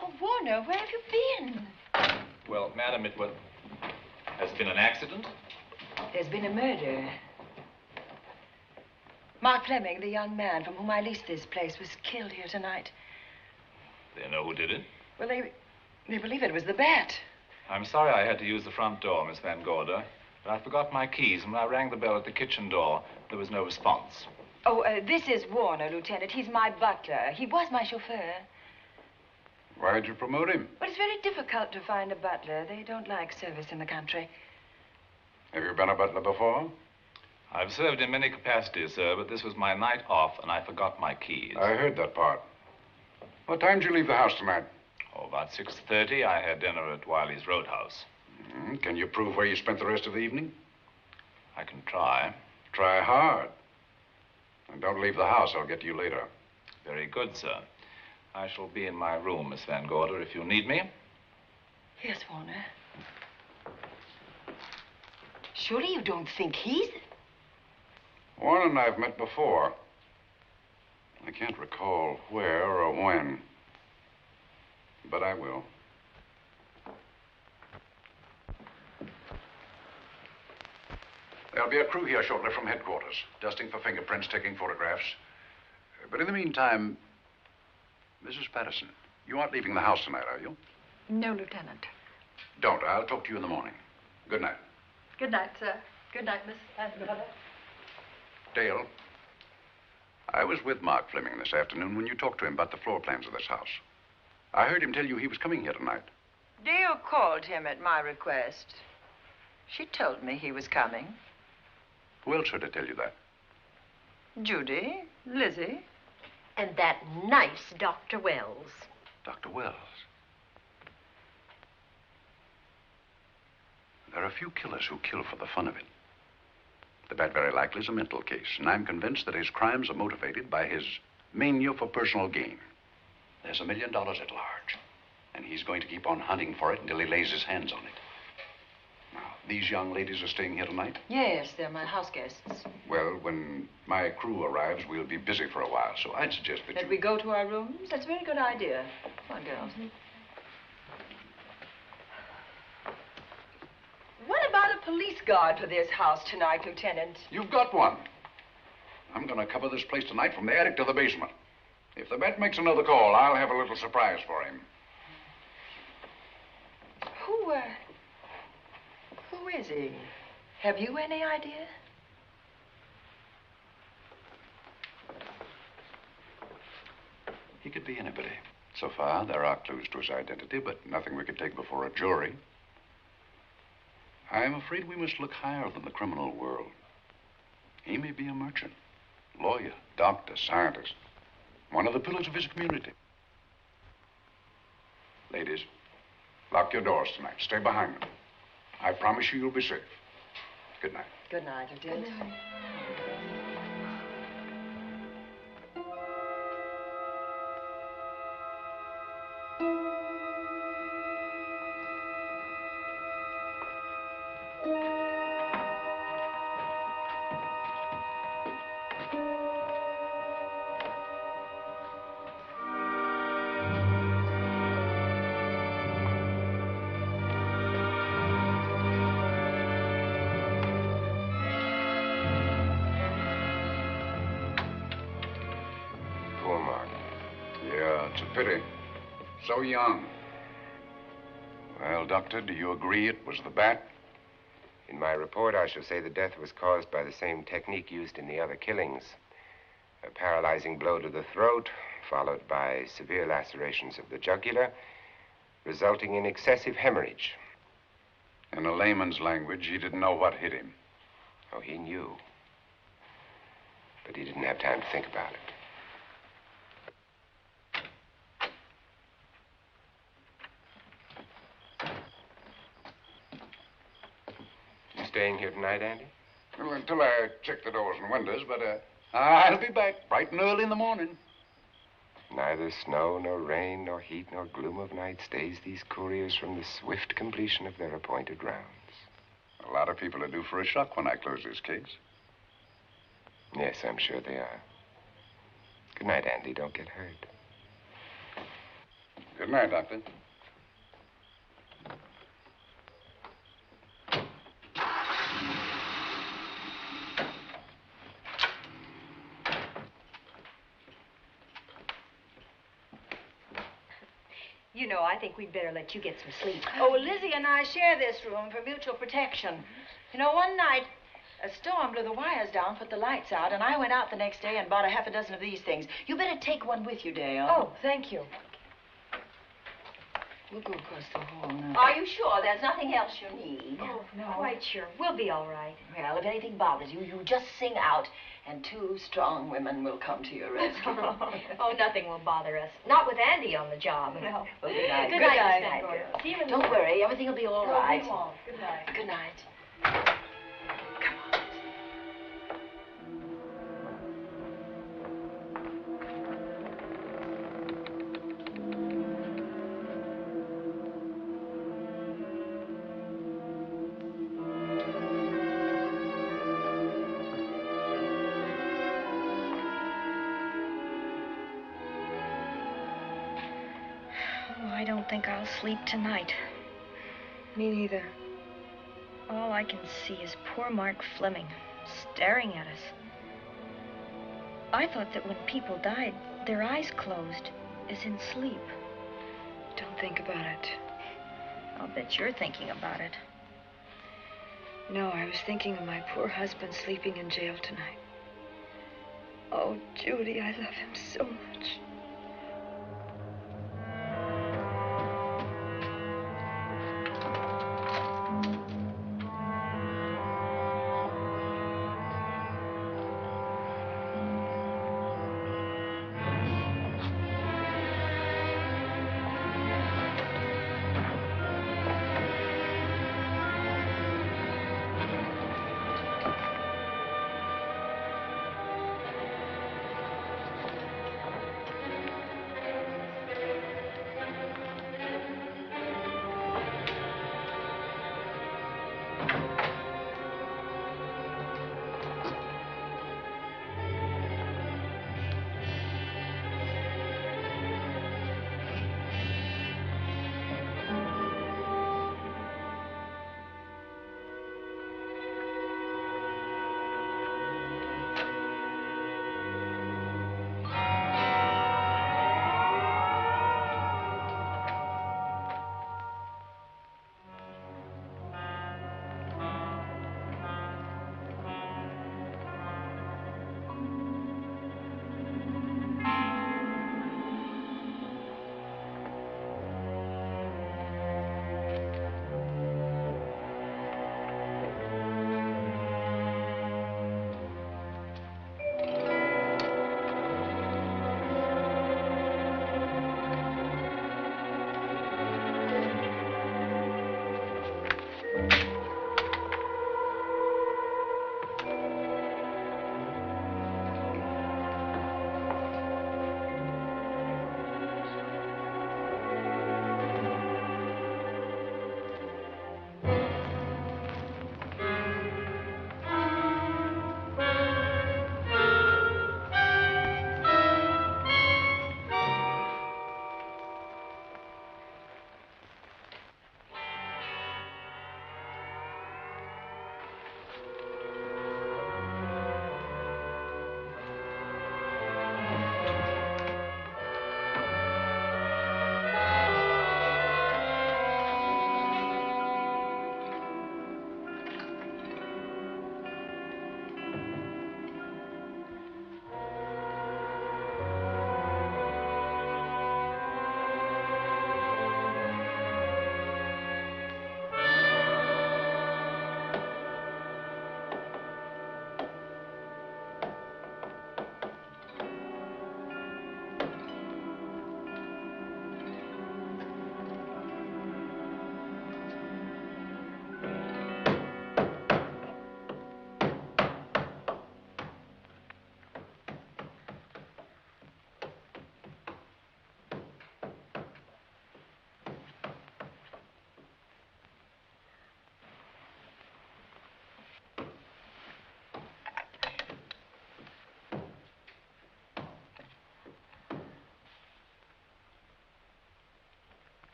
Oh, Warner, where have you been? Well, madam, has been an accident? There's been a murder. Mark Fleming, the young man from whom I leased this place, was killed here tonight. They know who did it? Well, they believe it was the bat. I'm sorry I had to use the front door, Miss Van Gorder, but I forgot my keys, and when I rang the bell at the kitchen door, there was no response. Oh, this is Warner, Lieutenant. He's my butler. He was my chauffeur. Why'd you promote him? But it's very difficult to find a butler. They don't like service in the country. Have you been a butler before? I've served in many capacities, sir, but this was my night off, and I forgot my keys. I heard that part. What time did you leave the house tonight? Oh, about 6:30. I had dinner at Wiley's Roadhouse. Can you prove where you spent the rest of the evening? I can try. Try hard. And don't leave the house. I'll get to you later. Very good, sir. I shall be in my room, Miss Van Gorder, if you need me. Yes, Warner. Surely you don't think he's... Warren and I've met before. I can't recall where or when, but I will. There'll be a crew here shortly from headquarters, dusting for fingerprints, taking photographs. But in the meantime, Mrs. Patterson, you aren't leaving the house tonight, are you? No, Lieutenant. Don't. I'll talk to you in the morning. Good night. Good night, sir. Good night, Miss Van Gorder. Dale, I was with Mark Fleming this afternoon when you talked to him about the floor plans of this house. I heard him tell you he was coming here tonight. Dale called him at my request. She told me he was coming. Who else heard her tell you that? Judy, Lizzie. And that nice Dr. Wells. Dr. Wells. There are few killers who kill for the fun of it. The bat very likely is a mental case, and I'm convinced that his crimes are motivated by his mania for personal gain. There's $1 million at large, and he's going to keep on hunting for it until he lays his hands on it. Now, these young ladies are staying here tonight? Yes, they're my house guests. Well, when my crew arrives, we'll be busy for a while, so I'd suggest that we go to our rooms? That's a very good idea. Come on, girls. What about a police guard for this house tonight, Lieutenant? You've got one. I'm going to cover this place tonight from the attic to the basement. If the vet makes another call, I'll have a little surprise for him. Who is he? Have you any idea? He could be anybody. So far, there are clues to his identity, but nothing we could take before a jury. I'm afraid we must look higher than the criminal world. He may be a merchant, lawyer, doctor, scientist, one of the pillars of his community. Ladies, lock your doors tonight. Stay behind them. I promise you you'll be safe. Good night. Good night, Lieutenant. Good night. Pity. So young. Well, Doctor, do you agree it was the bat? In my report, I shall say the death was caused by the same technique used in the other killings. A paralyzing blow to the throat, followed by severe lacerations of the jugular, resulting in excessive hemorrhage. In a layman's language, he didn't know what hit him. Oh, he knew. But he didn't have time to think about it. Staying here tonight, Andy? Well, until I check the doors and windows, but I'll be back bright and early in the morning. Neither snow, nor rain, nor heat, nor gloom of night stays these couriers from the swift completion of their appointed rounds. A lot of people are due for a shock when I close this case. Yes, I'm sure they are. Good night, Andy. Don't get hurt. Good night, Doctor. You know, I think we'd better let you get some sleep. Oh, Lizzie and I share this room for mutual protection. You know, one night, a storm blew the wires down, put the lights out, and I went out the next day and bought a half a dozen of these things. You better take one with you, Dale. Oh, thank you. We'll go across the hall now. Are you sure there's nothing else you need? Oh, no. Quite sure. We'll be all right. Well, if anything bothers you, you just sing out, and 2 strong women will come to your rescue. Oh, nothing will bother us. Not with Andy on the job. No. Well, good night. Good night, Miss Van Gordon. See you in the Don't worry, everything will be all right. We won't. Good night. Good night. I don't think I'll sleep tonight. Me neither. All I can see is poor Mark Fleming staring at us. I thought that when people died, their eyes closed, as in sleep. Don't think about it. I'll bet you're thinking about it. No, I was thinking of my poor husband sleeping in jail tonight. Oh, Judy, I love him so much.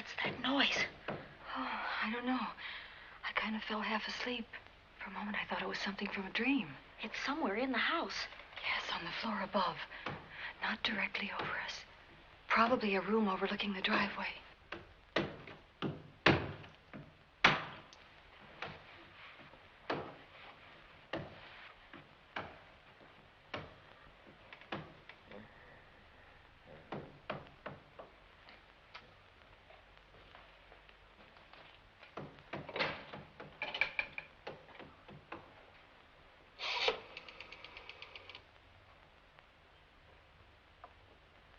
What's that noise? Oh, I don't know. I kind of fell half asleep. For a moment, I thought it was something from a dream. It's somewhere in the house. Yes, on the floor above. Not directly over us. Probably a room overlooking the driveway.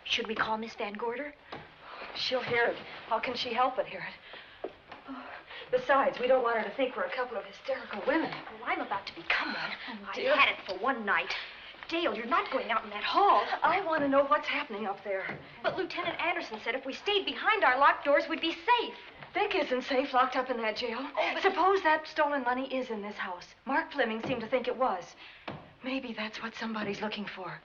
Should we call Miss Van Gorder? She'll hear it. How can she help but hear it? Oh, besides, we don't want her to think we're a couple of hysterical women. Well, I'm about to become one. dear. I've had it for one night. Dale, you're not going out in that hall. I want to know what's happening up there. But Lieutenant Anderson said if we stayed behind our locked doors, we'd be safe. Vic isn't safe locked up in that jail. Oh, but suppose that stolen money is in this house. Mark Fleming seemed to think it was. Maybe that's what somebody's looking for.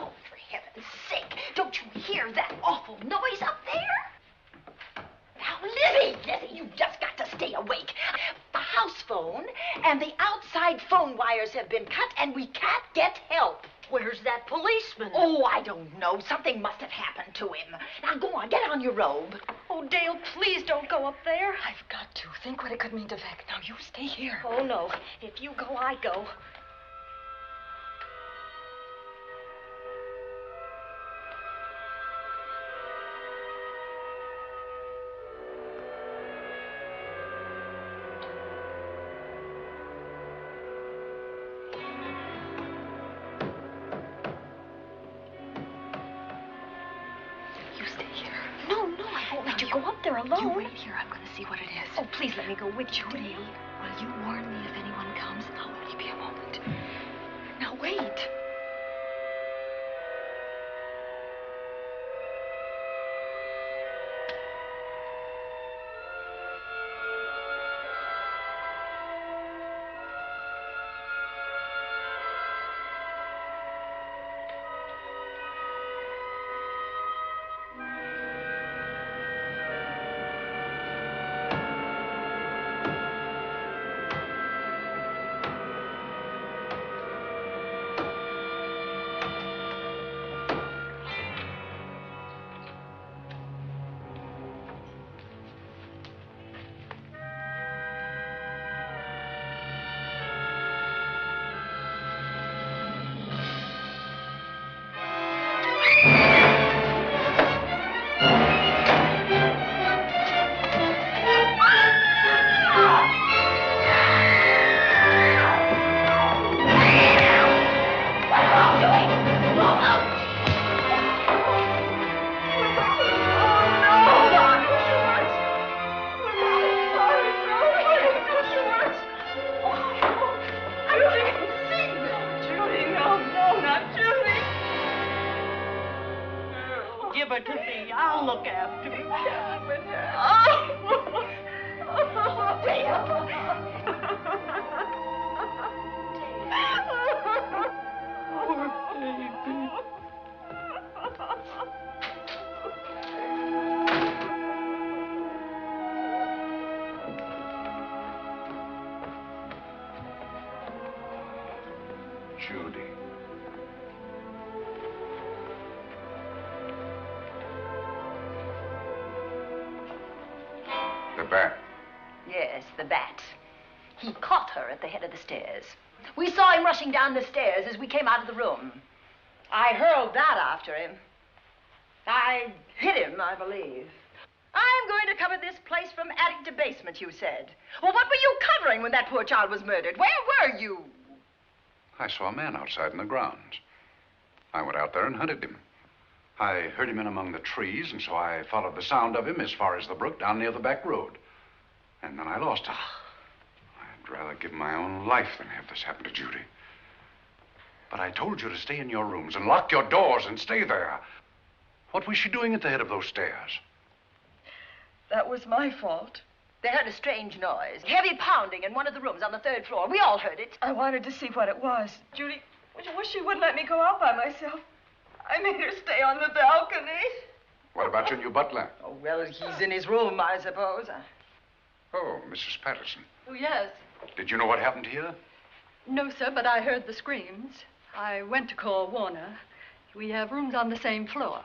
Oh, for heaven's sake, don't you hear that awful noise up there? Now, Lizzie, you've just got to stay awake. The house phone and the outside phone wires have been cut, and we can't get help. Where's that policeman? Oh, I don't know. Something must have happened to him. Now, go on, get on your robe. Oh, Dale, please don't go up there. I've got to. Think what it could mean to Vic. Now, you stay here. Oh, no. If you go, I go. Go up there alone. You wait here. I'm going to see what it is. Oh, please let me go with you, Judy, Dale. will you warn me if anyone comes? I'll only be a moment. Now, wait. Give her to me. I'll look after her. Poor baby. Judy. The bat. Yes, the bat. He caught her at the head of the stairs. We saw him rushing down the stairs as we came out of the room. I hurled that after him. I hit him, I believe. I'm going to cover this place from attic to basement, you said. Well, what were you covering when that poor child was murdered? Where were you? I saw a man outside in the grounds. I went out there and hunted him. I heard him in among the trees, and so I followed the sound of him as far as the brook down near the back road. And then I lost him. I'd rather give my own life than have this happen to Judy. But I told you to stay in your rooms and lock your doors and stay there. What was she doing at the head of those stairs? That was my fault. They heard a strange noise. Heavy pounding in one of the rooms on the 3rd floor. We all heard it. I wanted to see what it was. Judy, she wouldn't let me go out by myself. I made her stay on the balcony. What about your new butler? Oh, well, he's in his room, I suppose. Oh, Mrs. Patterson. Oh, yes. Did you know what happened here? No, sir, but I heard the screams. I went to call Warner. We have rooms on the same floor,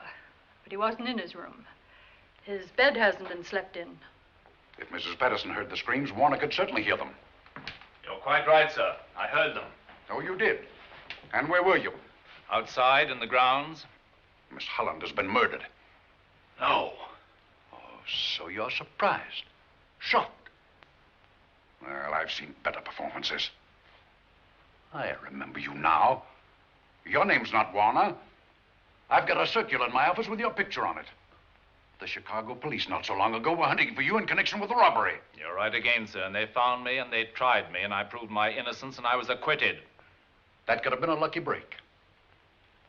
but he wasn't in his room. His bed hasn't been slept in. If Mrs. Patterson heard the screams, Warner could certainly hear them. You're quite right, sir. I heard them. Oh, you did? And where were you? Outside in the grounds. Miss Holland has been murdered. No. Oh, so you're surprised. Shocked. Well, I've seen better performances. I remember you now. Your name's not Warner. I've got a circular in my office with your picture on it. The Chicago police not so long ago were hunting for you in connection with the robbery. You're right again, sir. And they found me and they tried me and I proved my innocence and I was acquitted. That could have been a lucky break.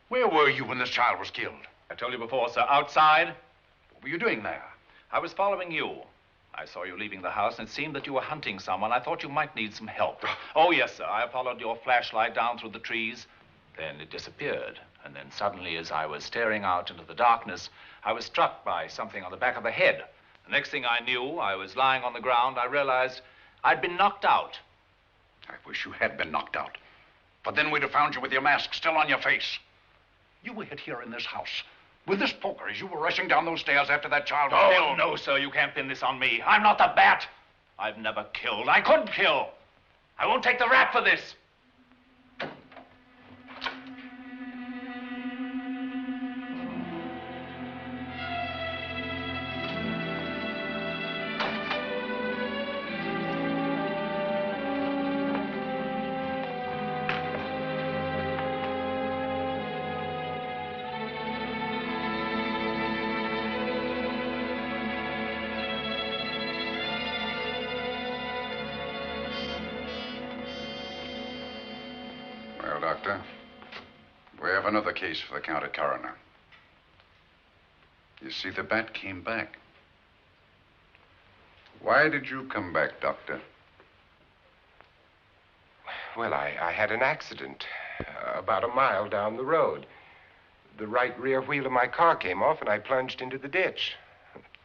Where were you when this child was killed? I told you before, sir. Outside. What were you doing there? I was following you. I saw you leaving the house, and it seemed that you were hunting someone. I thought you might need some help. Oh, yes, sir. I followed your flashlight down through the trees. Then it disappeared. And then suddenly, as I was staring out into the darkness, I was struck by something on the back of the head. The next thing I knew, I was lying on the ground. I realized I'd been knocked out. I wish you had been knocked out. But then we'd have found you with your mask still on your face. You were hid here in this house with this poker as you were rushing down those stairs after that child was killed. Oh, no, sir. You can't pin this on me. I'm not the bat. I've never killed. I couldn't kill. I won't take the rap for this. Well, Doctor, we have another case for the county coroner. You see, the bat came back. Why did you come back, Doctor? Well, I had an accident about a mile down the road. The right rear wheel of my car came off and I plunged into the ditch.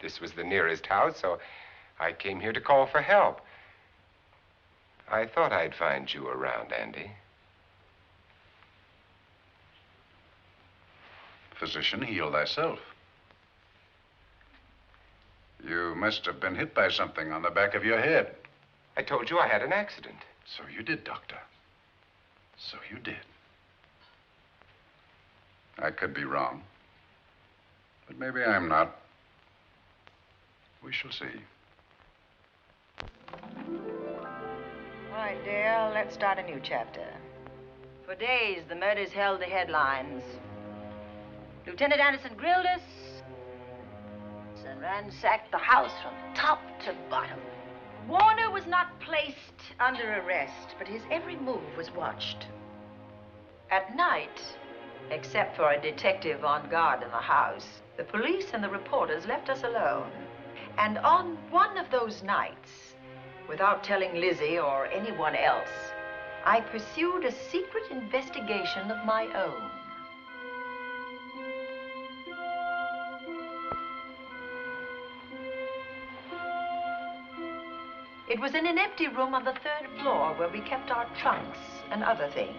This was the nearest house, so I came here to call for help. I thought I'd find you around, Andy. Physician, heal thyself. You must have been hit by something on the back of your head. I told you I had an accident. So you did, Doctor. So you did. I could be wrong. But maybe I'm not. We shall see. All right, dear, let's start a new chapter. For days, the murders held the headlines. Lieutenant Anderson grilled us and ransacked the house from top to bottom. Warner was not placed under arrest, but his every move was watched. At night, except for a detective on guard in the house, the police and the reporters left us alone. And on one of those nights, without telling Lizzie or anyone else, I pursued a secret investigation of my own. It was in an empty room on the 3rd floor where we kept our trunks and other things.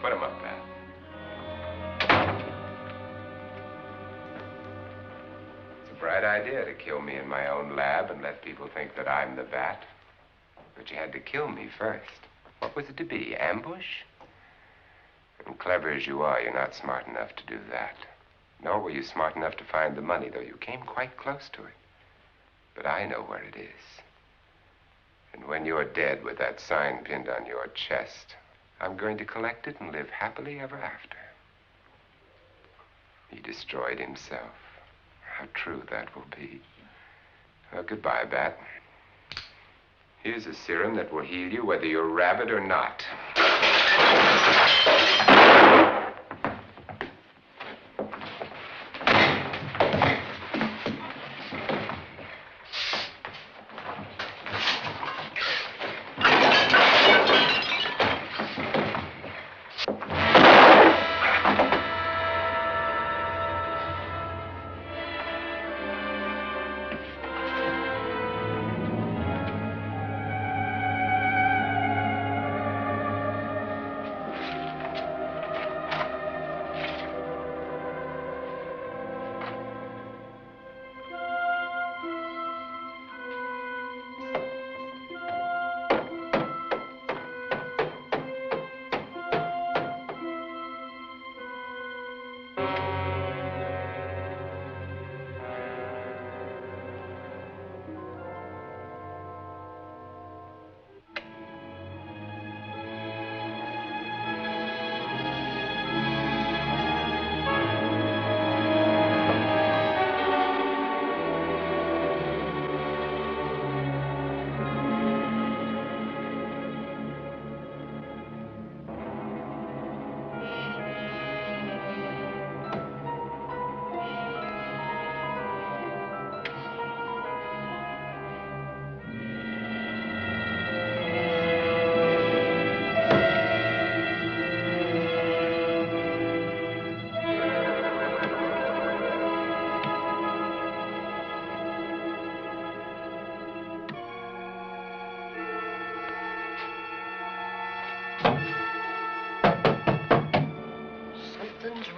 Put him up, man. It's a bright idea to kill me in my own lab and let people think that I'm the bat. But you had to kill me first. What was it to be? Ambush? And clever as you are, you're not smart enough to do that. Nor were you smart enough to find the money, though you came quite close to it. But I know where it is. And when you're dead with that sign pinned on your chest, I'm going to collect it and live happily ever after. He destroyed himself. How true that will be. Well, goodbye, Bat. Here's a serum that will heal you whether you're rabid or not.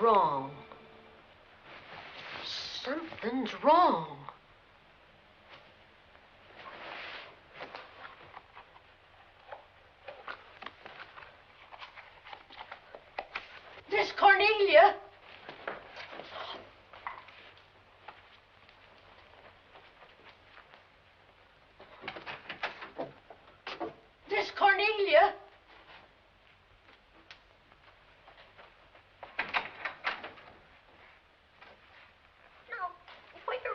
Wrong. Something's wrong. Miss Cornelia. Miss Cornelia.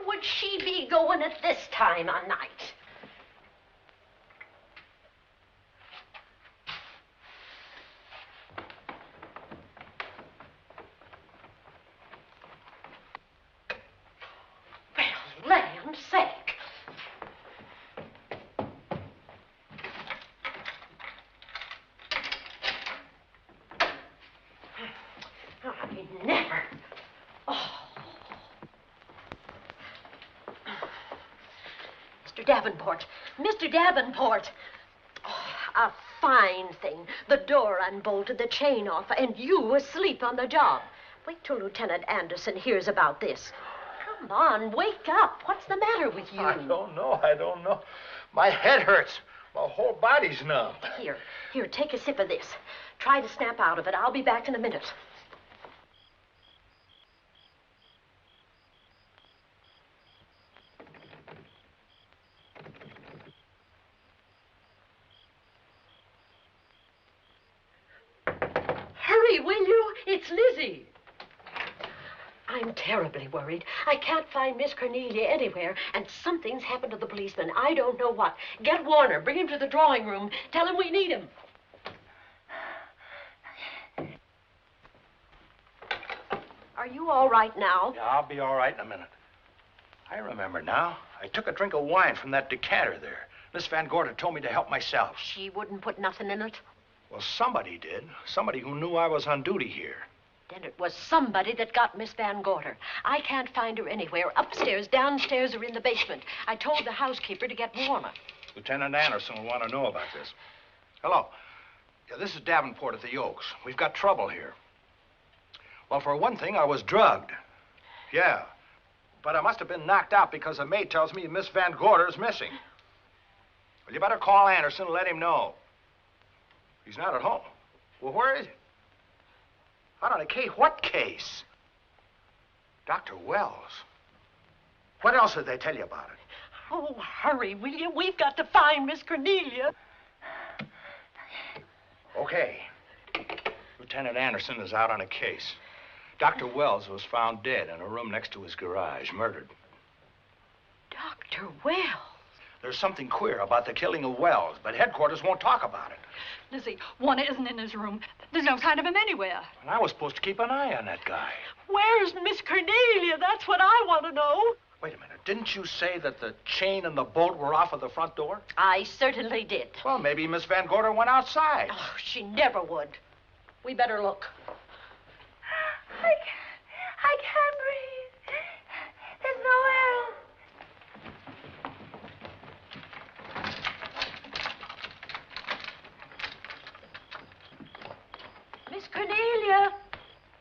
Would she be going at this time of night? Well, land's sake. I never. Oh. Mr. Davenport. Mr. Davenport. Oh, a fine thing. The door unbolted, the chain off, and you asleep on the job. Wait till Lieutenant Anderson hears about this. Come on, wake up. What's the matter with you? I don't know. My head hurts. My whole body's numb. Here, take a sip of this. Try to snap out of it. I'll be back in a minute. Hurry, will you? It's Lizzie. I'm terribly worried. I can't find Miss Cornelia anywhere, and something's happened to the policeman. I don't know what. Get Warner. Bring him to the drawing room. Tell him we need him. Are you all right now? Yeah, I'll be all right in a minute. I remember now. I took a drink of wine from that decanter there. Miss Van Gorder told me to help myself. She wouldn't put nothing in it? Well, somebody did. Somebody who knew I was on duty here. Then it was somebody that got Miss Van Gorder. I can't find her anywhere. Upstairs, downstairs, or in the basement. I told the housekeeper to get Warner. Lieutenant Anderson will want to know about this. Hello. Yeah, this is Davenport at the Oaks. We've got trouble here. Well, for one thing, I was drugged. Yeah. But I must have been knocked out because the maid tells me Miss Van Gorder is missing. Well, you better call Anderson and let him know. He's not at home. Well, where is he? Out on a case? What case? Dr. Wells. What else did they tell you about it? Oh, hurry, will you? We've got to find Miss Cornelia. Okay. Lieutenant Anderson is out on a case. Dr. Wells was found dead in a room next to his garage, murdered. Dr. Wells? There's something queer about the killing of Wells, but headquarters won't talk about it. Lizzie, Warner isn't in his room. There's no sign of him anywhere. And I was supposed to keep an eye on that guy. Where's Miss Cornelia? That's what I want to know. Wait a minute. Didn't you say that the chain and the bolt were off of the front door? I certainly did. Well, maybe Miss Van Gorder went outside. Oh, she never would. We better look. I can't breathe. There's no air. Miss Cornelia.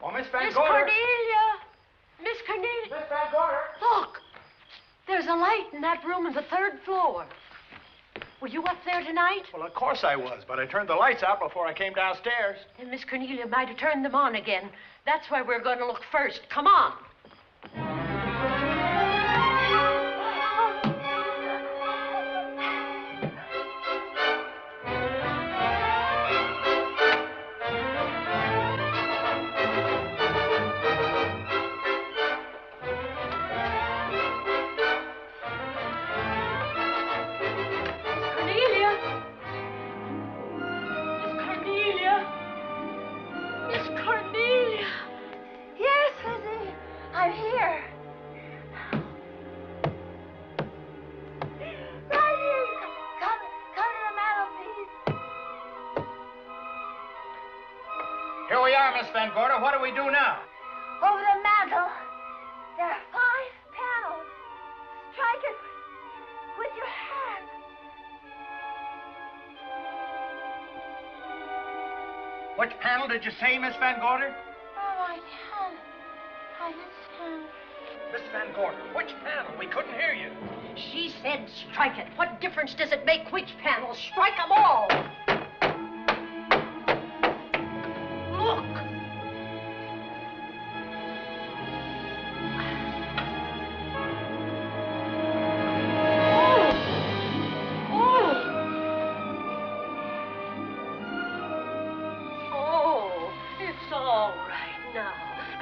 Oh, Miss Van Miss Gorder. Cornelia. Miss Cornelia. Miss Van Gorder. Look. There's a light in that room on the 3rd floor. Were you up there tonight? Well, of course I was, but I turned the lights out before I came downstairs. And Miss Cornelia might have turned them on again. That's why we're going to look first. Come on. Here we are, Miss Van Gorder. What do we do now? Over the mantel, there are 5 panels. Strike it with your hand. Which panel did you say, Miss Van Gorder? Oh, I can't. I just can't. Miss Van Gorder, which panel? We couldn't hear you. She said strike it. What difference does it make which panel? Strike them all. Look. Oh, it's all right now.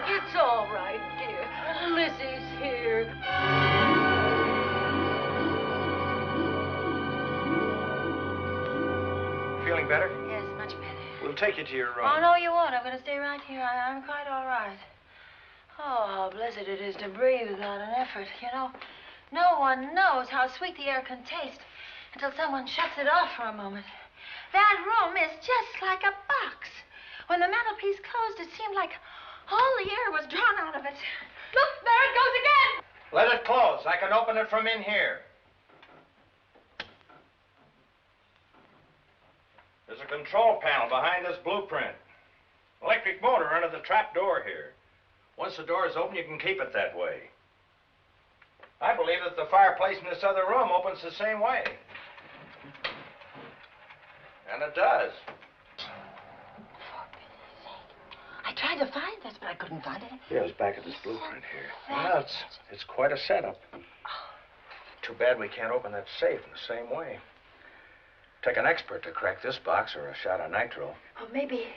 It's all right, dear. Lizzie's here. Feeling better? Yes, much better. We'll take you to your room. Oh, no, you won't. I'm going to stay right here. I'm quite all right. Oh, how blessed it is to breathe without an effort. You know, no one knows how sweet the air can taste until someone shuts it off for a moment. That room is just like a box. When the mantelpiece closed, it seemed like all the air was drawn out of it. Look, there it goes again. Let it close. I can open it from in here. There's a control panel behind this blueprint. Electric motor under the trap door here. Once the door is open, you can keep it that way. I believe that the fireplace in this other room opens the same way. And it does. I tried to find this, but I couldn't find it. Yeah, it's back at this blueprint here. Well, it's quite a setup. Too bad we can't open that safe in the same way. Take an expert to crack this box or a shot of nitro. Well, maybe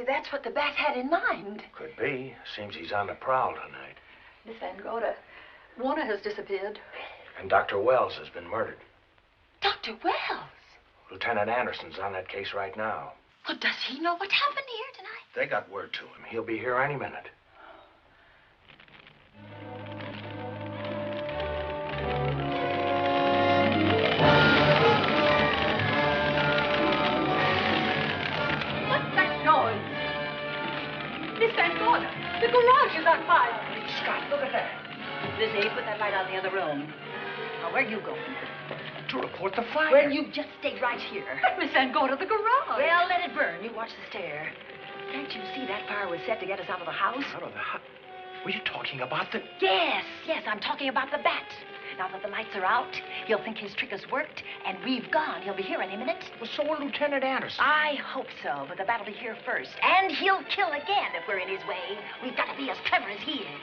that's what the bat had in mind. Could be. Seems he's on the prowl tonight. Miss Van Gorder, Warner has disappeared. And Dr. Wells has been murdered. Dr. Wells? Lieutenant Anderson's on that case right now. Well, does he know what happened here tonight? They got word to him. He'll be here any minute. What's that noise? Miss Van Gorder, the garage is on fire. Scott, look at that. Lizzie, put that light out in the other room. Now, where are you going? to report the fire. Well, you just stay right here. But Miss Van, go to the garage. Well, let it burn. You watch the stair. Can't you see that fire was set to get us out of the house? Out of the house? Were you talking about the... Yes, I'm talking about the bat. Now that the lights are out, he'll think his trick has worked, and we've gone. He'll be here any minute. Well, so will Lieutenant Anderson. I hope so, but the bat will be here first. And he'll kill again if we're in his way. We've got to be as clever as he is.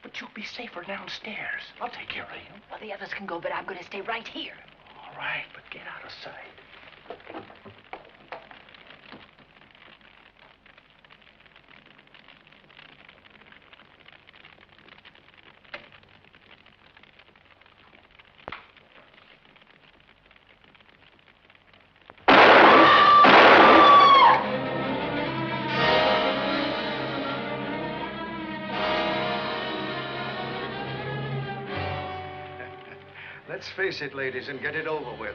But you'll be safer downstairs. I'll take care of you. Well, the others can go, but I'm going to stay right here. All right, but get out of sight. Let's face it, ladies, and get it over with.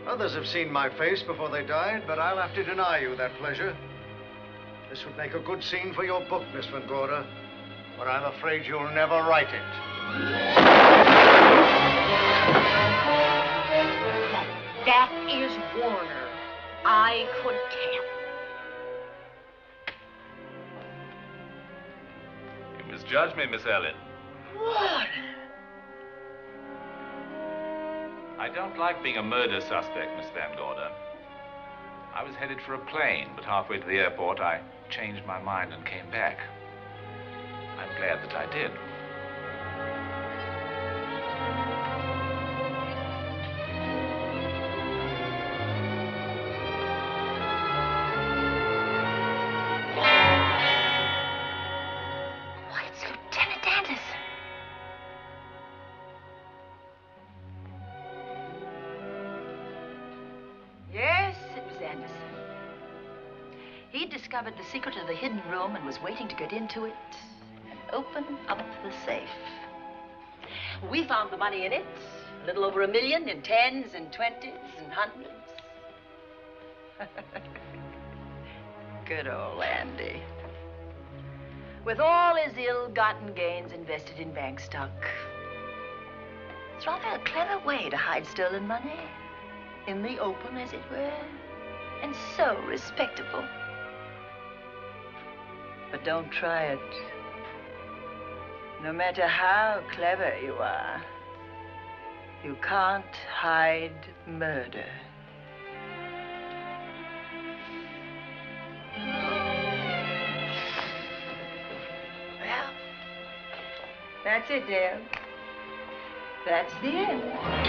Others have seen my face before they died, but I'll have to deny you that pleasure. This would make a good scene for your book, Miss Van Gorder, but I'm afraid you'll never write it. That is Warner. I could tell. You misjudged me, Miss Ellen. Warner! I don't like being a murder suspect, Miss Van Gorder. I was headed for a plane, but halfway to the airport, I changed my mind and came back. I'm glad that I did. Why, it's Lieutenant Anderson. Yes, it was Anderson. He discovered the secret of the hidden room and was waiting to get into it and open up the safe. We found the money in it, a little over $1 million in tens and twenties and hundreds. Good old Andy. With all his ill-gotten gains invested in bank stock. It's rather a clever way to hide stolen money. In the open, as it were, and so respectable. But don't try it. No matter how clever you are, you can't hide murder. Well, that's it, Dale. That's the end.